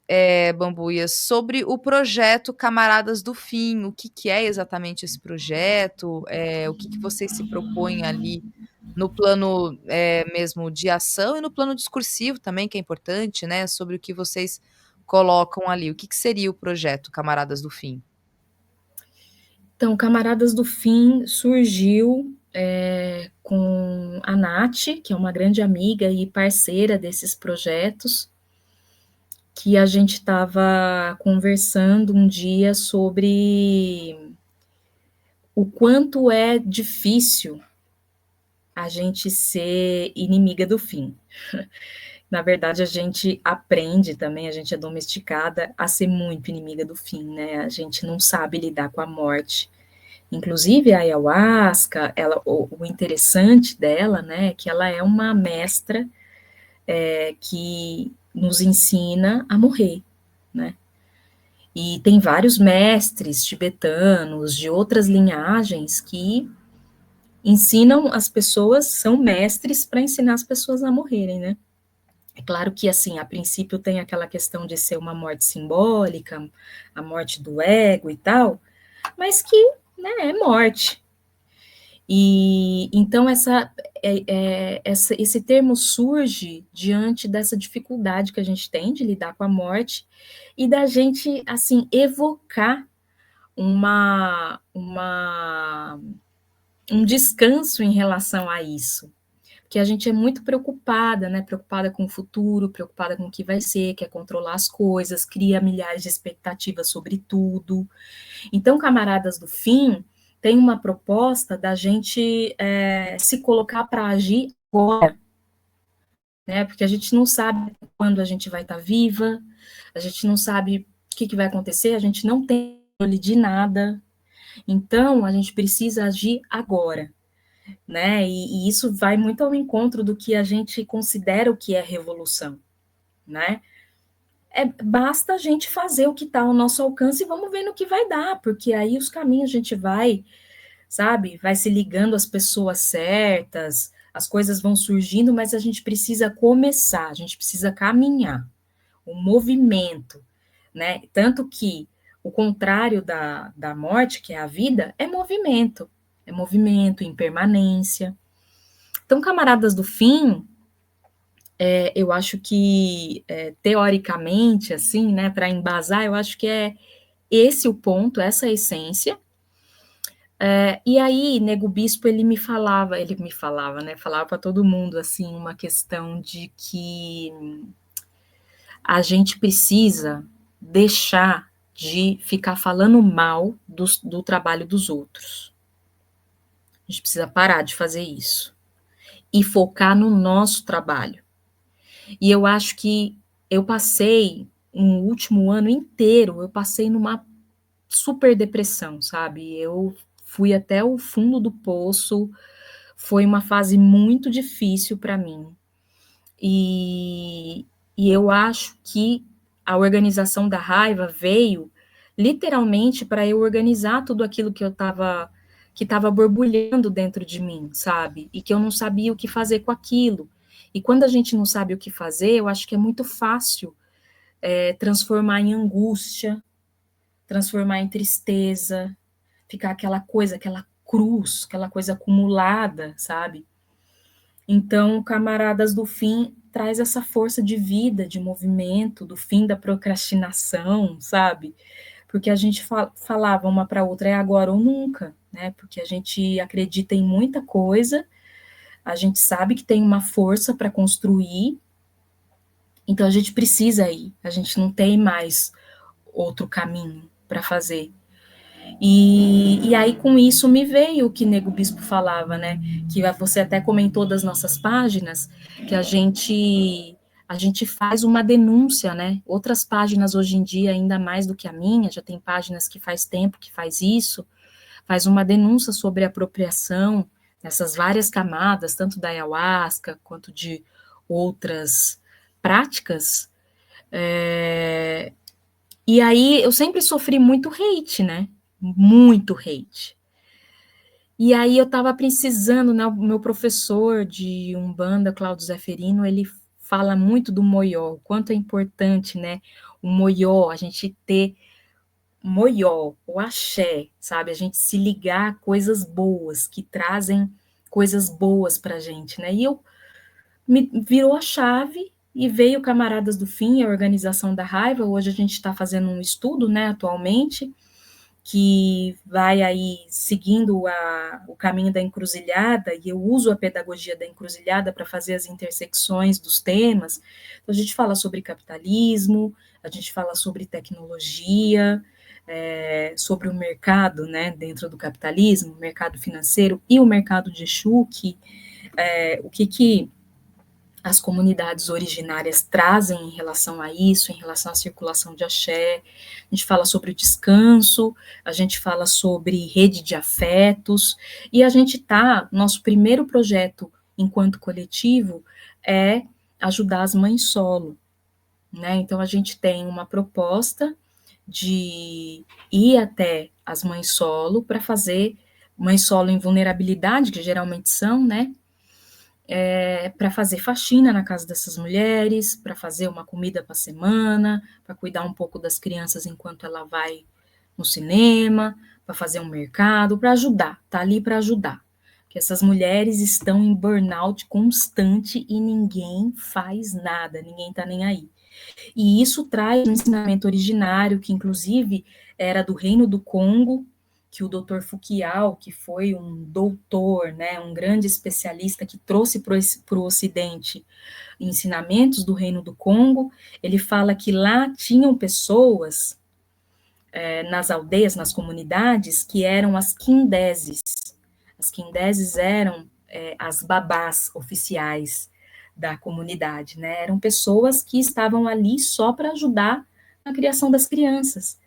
Bambuia, sobre o projeto Camaradas do Fim. O que, que é exatamente esse projeto? O que, que vocês se propõem ali no plano mesmo de ação e no plano discursivo também, que é importante, né? Sobre o que vocês colocam ali. O que, que seria o projeto Camaradas do Fim? Então, Camaradas do Fim surgiu com a Nath, que é uma grande amiga e parceira desses projetos, que a gente estava conversando um dia sobre o quanto é difícil a gente ser inimiga do fim. Na verdade, a gente aprende também, a gente é domesticada a ser muito inimiga do fim, né? A gente não sabe lidar com a morte. Inclusive, a ayahuasca, o interessante dela, né, é que ela é uma mestra que nos ensina a morrer, né? E tem vários mestres tibetanos de outras linhagens que ensinam as pessoas, são mestres para ensinar as pessoas a morrerem, né? É claro que, assim, a princípio tem aquela questão de ser uma morte simbólica, a morte do ego e tal, mas que, né, é morte. E então esse termo surge diante dessa dificuldade que a gente tem de lidar com a morte e da gente, assim, evocar um descanso em relação a isso. Porque a gente é muito preocupada, né? Preocupada com o futuro, preocupada com o que vai ser, quer controlar as coisas, cria milhares de expectativas sobre tudo. Então, Camaradas do Fim tem uma proposta da gente se colocar para agir agora, né? Porque a gente não sabe quando a gente vai estar viva, a gente não sabe o que vai acontecer, a gente não tem controle de nada. Então, a gente precisa agir agora, né? E isso vai muito ao encontro do que a gente considera o que é revolução, né? basta a gente fazer o que está ao nosso alcance e vamos ver no que vai dar, porque aí os caminhos a gente vai, sabe, vai se ligando às pessoas certas, as coisas vão surgindo, mas a gente precisa começar, a gente precisa caminhar, o movimento, né? Tanto que o contrário da morte, que é a vida, é movimento, impermanência. Então, camaradas do fim, eu acho que, teoricamente, assim, né, para embasar, eu acho que é esse o ponto, essa a essência. E aí, Nego Bispo, ele me falava, né, falava para todo mundo, assim, uma questão de que a gente precisa deixar de ficar falando mal do trabalho dos outros. A gente precisa parar de fazer isso e focar no nosso trabalho. E eu acho que eu passei um último ano inteiro, eu passei numa super depressão, sabe? Eu fui até o fundo do poço, foi uma fase muito difícil para mim. E, e eu acho que a organização da raiva veio literalmente para eu organizar tudo aquilo que estava borbulhando dentro de mim, sabe? E que eu não sabia o que fazer com aquilo. E quando a gente não sabe o que fazer, eu acho que é muito fácil transformar em angústia, transformar em tristeza, ficar aquela coisa, aquela cruz, aquela coisa acumulada, sabe? Então, Camaradas do Fim traz essa força de vida, de movimento, do fim da procrastinação, sabe? Porque a gente falava uma para outra, é agora ou nunca, né? Porque a gente acredita em muita coisa, a gente sabe que tem uma força para construir, então a gente precisa ir, a gente não tem mais outro caminho para fazer. E aí, com isso, me veio o que Nego Bispo falava, né? Que você até comentou das nossas páginas, que a gente faz uma denúncia, né? Outras páginas hoje em dia, ainda mais do que a minha, já tem páginas que faz tempo que faz isso, faz uma denúncia sobre apropriação nessas várias camadas, tanto da ayahuasca quanto de outras práticas. E aí eu sempre sofri muito hate, né? Muito hate. E aí eu estava precisando, né? O meu professor de Umbanda, Cláudio Zeferino, ele fala muito do moió, o quanto é importante, né? O moió, a gente ter moió, o axé, sabe? A gente se ligar a coisas boas, que trazem coisas boas pra gente, né? E eu me virou a chave e veio Camaradas do Fim, a Organização da Raiva. Hoje a gente está fazendo um estudo, né, atualmente, que vai aí seguindo o caminho da encruzilhada, e eu uso a pedagogia da encruzilhada para fazer as intersecções dos temas. Então, a gente fala sobre capitalismo, a gente fala sobre tecnologia, sobre o mercado, né, dentro do capitalismo, o mercado financeiro e o mercado de Exu, o que as comunidades originárias trazem em relação a isso, em relação à circulação de axé. A gente fala sobre o descanso, a gente fala sobre rede de afetos, e a gente nosso primeiro projeto enquanto coletivo é ajudar as mães solo, né? Então a gente tem uma proposta de ir até as mães solo para fazer mães solo em vulnerabilidade, que geralmente são, né? Para fazer faxina na casa dessas mulheres, para fazer uma comida para a semana, para cuidar um pouco das crianças enquanto ela vai no cinema, para fazer um mercado, para ajudar, tá ali para ajudar. Porque essas mulheres estão em burnout constante e ninguém faz nada, ninguém tá nem aí. E isso traz um ensinamento originário, que inclusive era do Reino do Congo, que o Dr. Fukiao, que foi um doutor, né, um grande especialista que trouxe para o Ocidente ensinamentos do Reino do Congo, ele fala que lá tinham pessoas nas aldeias, nas comunidades, que eram as quindeses. As quindeses eram as babás oficiais da comunidade, né? Eram pessoas que estavam ali só para ajudar na criação das crianças.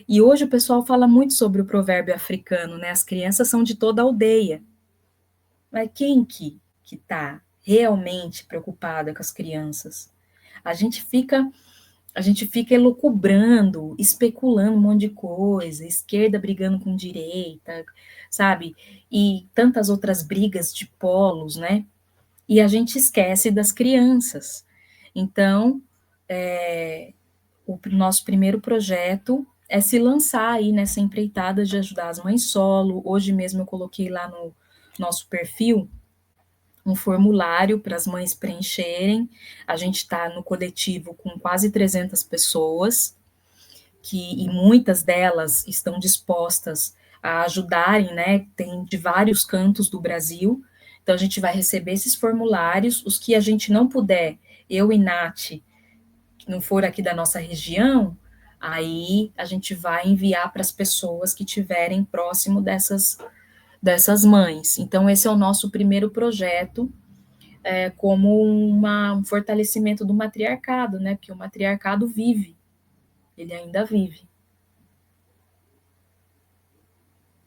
E hoje o pessoal fala muito sobre o provérbio africano, né? As crianças são de toda a aldeia. Mas quem que está realmente preocupada com as crianças? A gente fica a gente fica elucubrando, especulando um monte de coisa, esquerda brigando com direita, sabe? E tantas outras brigas de polos, né? E a gente esquece das crianças. Então, o nosso primeiro projeto é se lançar aí nessa empreitada de ajudar as mães solo. Hoje mesmo eu coloquei lá no nosso perfil um formulário para as mães preencherem. A gente está no coletivo com quase 300 pessoas, e muitas delas estão dispostas a ajudarem, né? Tem de vários cantos do Brasil. Então, a gente vai receber esses formulários, os que a gente não puder, eu e Nath, que não for aqui da nossa região, aí a gente vai enviar para as pessoas que estiverem próximo dessas mães. Então, esse é o nosso primeiro projeto, como um fortalecimento do matriarcado, né? Porque o matriarcado vive, ele ainda vive.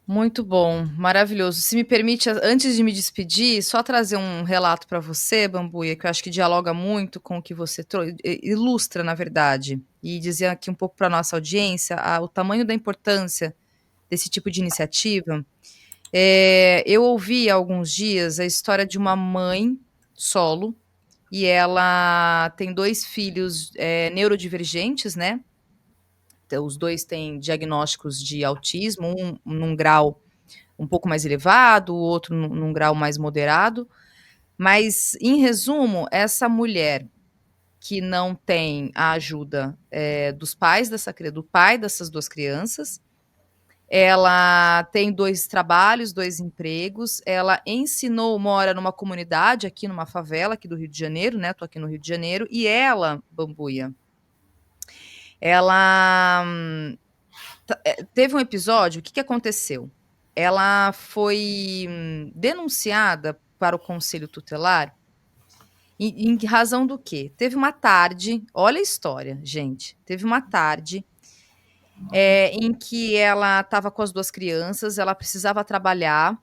Muito bom, maravilhoso. Se me permite, antes de me despedir, só trazer um relato para você, Bambuia, que eu acho que dialoga muito com o que você trouxe, ilustra, na verdade, e dizer aqui um pouco para nossa audiência o tamanho da importância desse tipo de iniciativa. Eu ouvi há alguns dias a história de uma mãe solo, e ela tem 2 filhos, neurodivergentes, né? Então, os 2 têm diagnósticos de autismo, um num grau um pouco mais elevado, o outro num grau mais moderado. Mas, em resumo, essa mulher que não tem a ajuda dos pais do pai dessas 2 crianças, ela tem 2 trabalhos, 2 empregos, ela mora numa comunidade aqui numa favela aqui do Rio de Janeiro, né? Tô aqui no Rio de Janeiro, e ela, Bambuia, ela teve um episódio, o que aconteceu? Ela foi denunciada para o conselho tutelar em razão do quê? Teve uma tarde, olha a história, gente. Teve uma tarde em que ela estava com as 2 crianças, ela precisava trabalhar,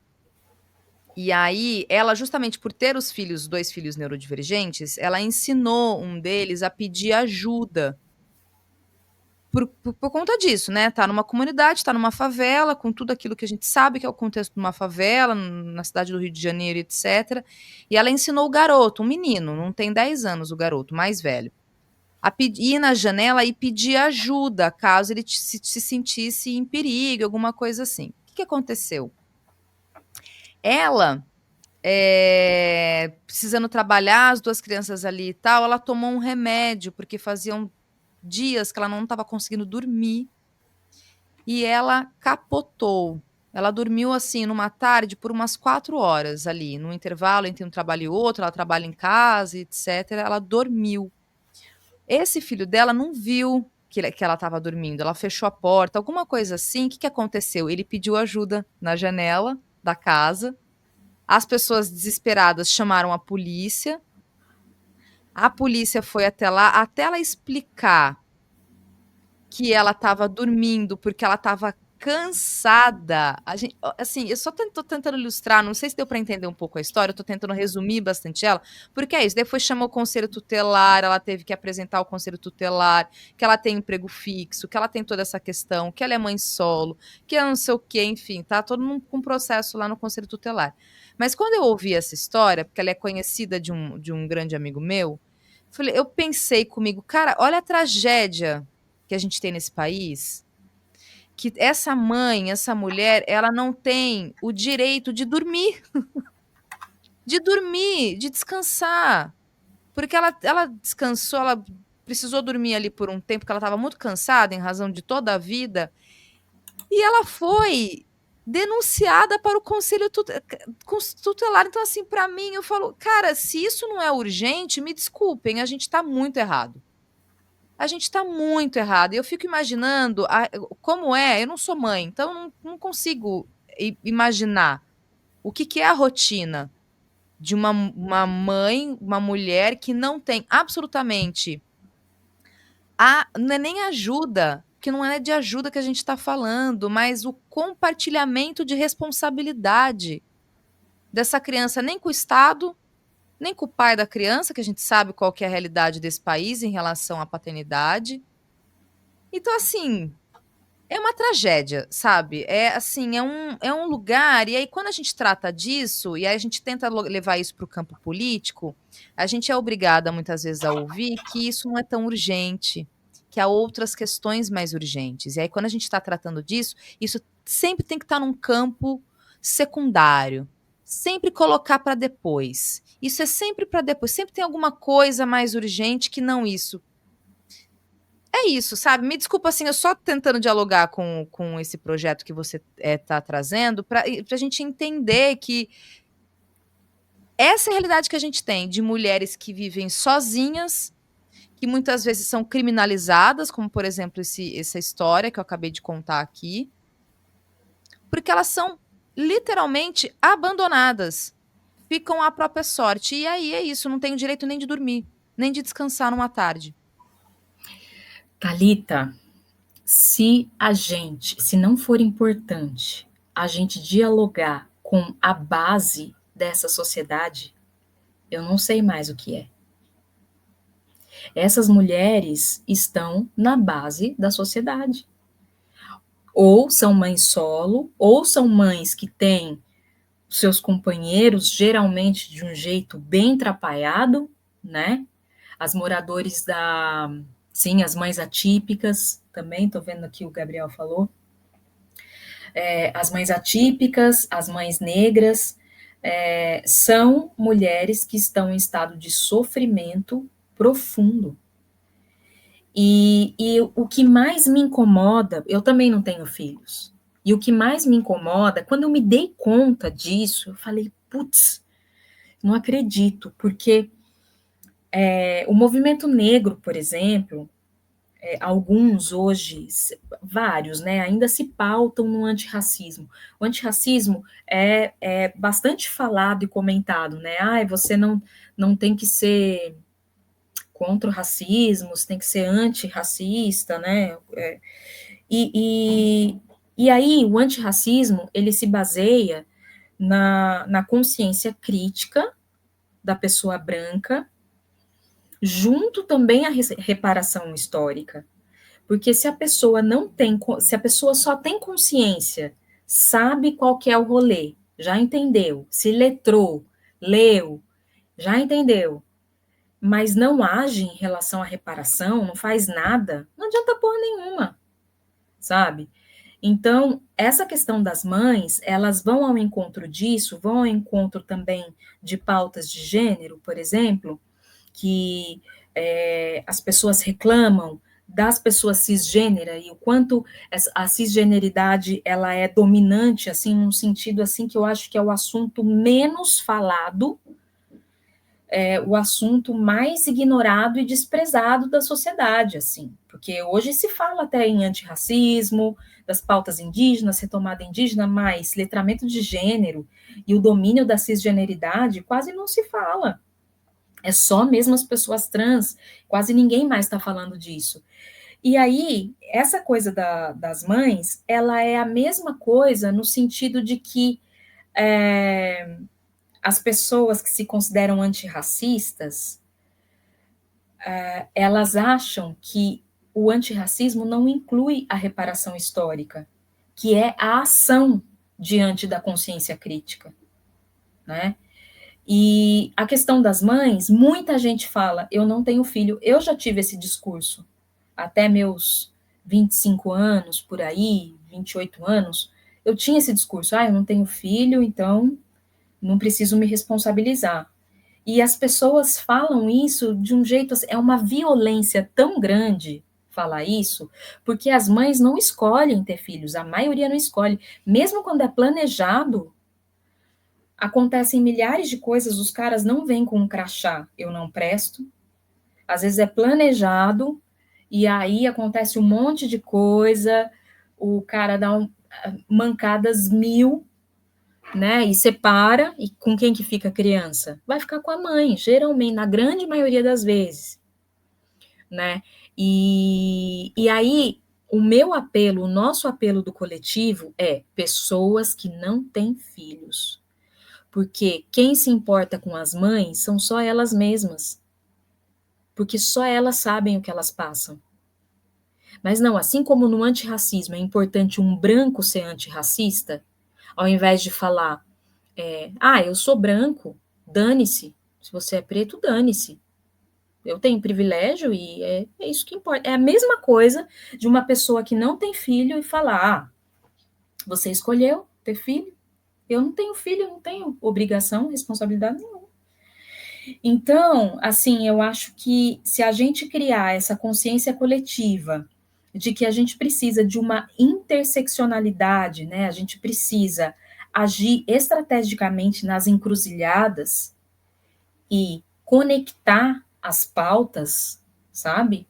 e aí ela, justamente por ter os 2 filhos neurodivergentes, ela ensinou um deles a pedir ajuda. Por conta disso, né, tá numa comunidade, tá numa favela, com tudo aquilo que a gente sabe que é o contexto de uma favela, na cidade do Rio de Janeiro, etcétera, e ela ensinou o garoto, um menino, não tem 10 anos o garoto, mais velho, a ir na janela e pedir ajuda, caso ele se sentisse em perigo, alguma coisa assim. O que aconteceu? Ela, precisando trabalhar, as 2 crianças ali e tal, ela tomou um remédio, porque faziam dias que ela não estava conseguindo dormir, e ela capotou. Ela dormiu, assim, numa tarde por umas 4 horas ali, no intervalo entre um trabalho e outro, ela trabalha em casa, etcétera, ela dormiu. Esse filho dela não viu que ela estava dormindo, ela fechou a porta, alguma coisa assim. O que aconteceu? Ele pediu ajuda na janela da casa, as pessoas desesperadas chamaram a polícia foi até lá, até ela explicar que ela estava dormindo, porque ela estava cansada. Assim, eu só tô tentando ilustrar, não sei se deu para entender um pouco a história, eu tô tentando resumir bastante ela, porque é isso, depois chamou o conselho tutelar, ela teve que apresentar o conselho tutelar, que ela tem emprego fixo, que ela tem toda essa questão, que ela é mãe solo, que ela não sei o quê, enfim, tá todo mundo com processo lá no conselho tutelar. Mas quando eu ouvi essa história, porque ela é conhecida de um grande amigo meu, eu pensei comigo, cara, olha a tragédia que a gente tem nesse país, que essa mãe, essa mulher, ela não tem o direito de dormir, de descansar, porque ela descansou, ela precisou dormir ali por um tempo, porque ela estava muito cansada em razão de toda a vida, e ela foi denunciada para o conselho tutelar. Então, assim, para mim, eu falo, cara, se isso não é urgente, me desculpem, a gente está muito errado. A gente está muito errado. E eu fico imaginando como é. Eu não sou mãe, então não consigo imaginar o que é a rotina de uma mãe, uma mulher que não tem absolutamente não é nem ajuda, que não é de ajuda que a gente está falando, mas o compartilhamento de responsabilidade dessa criança, nem com o Estado, nem com o pai da criança, que a gente sabe qual que é a realidade desse país em relação à paternidade. Então, assim, é uma tragédia, sabe? É assim, é um lugar, e aí quando a gente trata disso, e aí a gente tenta levar isso para o campo político, a gente é obrigada muitas vezes a ouvir que isso não é tão urgente, que há outras questões mais urgentes. E aí quando a gente está tratando disso, isso sempre tem que estar num campo secundário, sempre colocar para depois. Isso é sempre para depois, sempre tem alguma coisa mais urgente que não isso. É isso, sabe? Me desculpa, assim, eu só tentando dialogar com esse projeto que você está trazendo, para a gente entender que essa é a realidade que a gente tem de mulheres que vivem sozinhas, que muitas vezes são criminalizadas, como por exemplo essa história que eu acabei de contar aqui, porque elas são literalmente abandonadas, ficam à própria sorte. E aí é isso, não tem direito nem de dormir, nem de descansar numa tarde. Thalita, se não for importante a gente dialogar com a base dessa sociedade, eu não sei mais o que é. Essas mulheres estão na base da sociedade. Ou são mães solo, ou são mães que têm seus companheiros, geralmente de um jeito bem trapalhado, né? As moradores da. Sim, as mães atípicas, também, estou vendo aqui o Gabriel falou. As mães atípicas, as mães negras, são mulheres que estão em estado de sofrimento profundo. E o que mais me incomoda, eu também não tenho filhos, e o que mais me incomoda, quando eu me dei conta disso, eu falei, putz, não acredito, porque o movimento negro, por exemplo, alguns hoje, vários, né, ainda se pautam no antirracismo. O antirracismo é bastante falado e comentado, né? Você não tem que ser contra o racismo, você tem que ser antirracista, né? E, e aí, o antirracismo, ele se baseia na consciência crítica da pessoa branca, junto também à reparação histórica. Porque se a pessoa não tem, se a pessoa só tem consciência, sabe qual que é o rolê, já entendeu, se letrou, leu, já entendeu, mas não age em relação à reparação, não faz nada, não adianta porra nenhuma, sabe? Então, essa questão das mães, elas vão ao encontro disso, vão ao encontro também de pautas de gênero, por exemplo, que as pessoas reclamam das pessoas cisgênera e o quanto a cisgeneridade ela é dominante, assim, num sentido assim que eu acho que é o assunto menos falado, o assunto mais ignorado e desprezado da sociedade, assim, porque hoje se fala até em antirracismo, das pautas indígenas, retomada indígena, mas letramento de gênero e o domínio da cisgeneridade quase não se fala. É só mesmo as pessoas trans, quase ninguém mais está falando disso. E aí, essa coisa das mães, ela é a mesma coisa no sentido de que as pessoas que se consideram antirracistas, elas acham que o antirracismo não inclui a reparação histórica, que é a ação diante da consciência crítica, né? E a questão das mães, muita gente fala, eu não tenho filho. Eu já tive esse discurso, até meus 25 anos, por aí, 28 anos, eu tinha esse discurso, eu não tenho filho, então não preciso me responsabilizar. E as pessoas falam isso de um jeito, é uma violência tão grande falar isso, porque as mães não escolhem ter filhos, a maioria não escolhe, mesmo quando é planejado, acontecem milhares de coisas, os caras não vêm com um crachá, eu não presto, às vezes é planejado, e aí acontece um monte de coisa, o cara dá mancadas mil, né, e separa, e com quem que fica a criança? Vai ficar com a mãe, geralmente, na grande maioria das vezes, né, e aí, o meu apelo, o nosso apelo do coletivo é pessoas que não têm filhos, porque quem se importa com as mães são só elas mesmas, porque só elas sabem o que elas passam. Mas não, assim como no antirracismo é importante um branco ser antirracista, ao invés de falar, eu sou branco, dane-se, se você é preto, dane-se. Eu tenho privilégio e é isso que importa. É a mesma coisa de uma pessoa que não tem filho e falar, você escolheu ter filho, eu não tenho filho, não tenho obrigação, responsabilidade nenhuma. Então, assim, eu acho que se a gente criar essa consciência coletiva de que a gente precisa de uma interseccionalidade, né? A gente precisa agir estrategicamente nas encruzilhadas e conectar as pautas, sabe?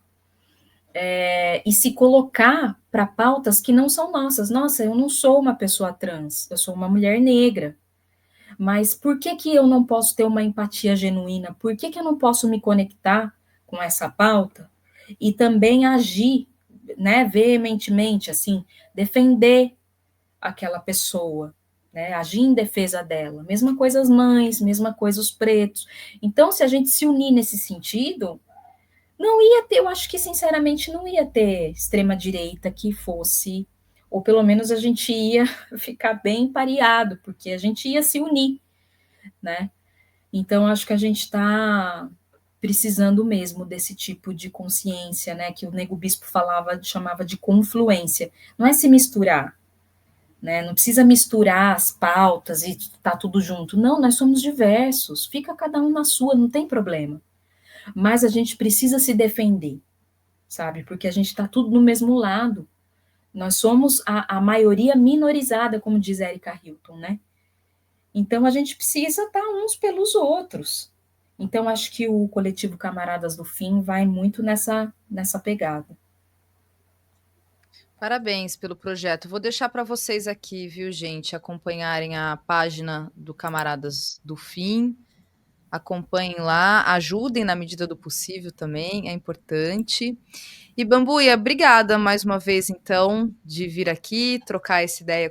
E se colocar para pautas que não são nossas. Nossa, eu não sou uma pessoa trans, eu sou uma mulher negra. Mas por que que eu não posso ter uma empatia genuína? Por que que eu não posso me conectar com essa pauta e também agir, né, veementemente, assim, defender aquela pessoa, né, agir em defesa dela. Mesma coisa as mães, mesma coisa os pretos. Então, se a gente se unir nesse sentido, não ia ter, eu acho que sinceramente não ia ter extrema direita que fosse, ou pelo menos a gente ia ficar bem pareado, porque a gente ia se unir, né? Então, acho que a gente está precisando mesmo desse tipo de consciência, né? Que o Nego Bispo chamava de confluência. Não é se misturar, né? Não precisa misturar as pautas e tá tudo junto. Não, nós somos diversos. Fica cada um na sua, não tem problema. Mas a gente precisa se defender, sabe? Porque a gente está tudo no mesmo lado. Nós somos a maioria minorizada, como diz Erika Hilton, né? Então, a gente precisa estar uns pelos outros. Então, acho que o coletivo Camaradas do Fim vai muito nessa pegada. Parabéns pelo projeto. Vou deixar para vocês aqui, viu, gente, acompanharem a página do Camaradas do Fim. Acompanhem lá, ajudem na medida do possível também, é importante. E Bambuia, obrigada mais uma vez, então, de vir aqui, trocar essa ideia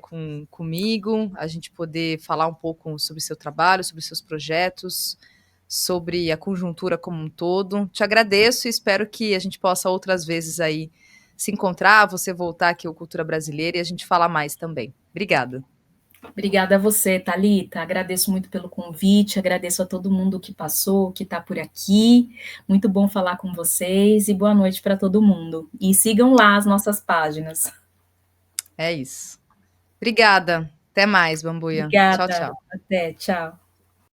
comigo, a gente poder falar um pouco sobre seu trabalho, sobre seus projetos, sobre a conjuntura como um todo. Te agradeço e espero que a gente possa outras vezes aí se encontrar, você voltar aqui ao Cultura Brasileira e a gente falar mais também. Obrigada. Obrigada a você, Thalita. Agradeço muito pelo convite, agradeço a todo mundo que passou, que está por aqui. Muito bom falar com vocês e boa noite para todo mundo. E sigam lá as nossas páginas. É isso. Obrigada. Até mais, Bambuia. Tchau, Obrigada. tchau. Até, tchau.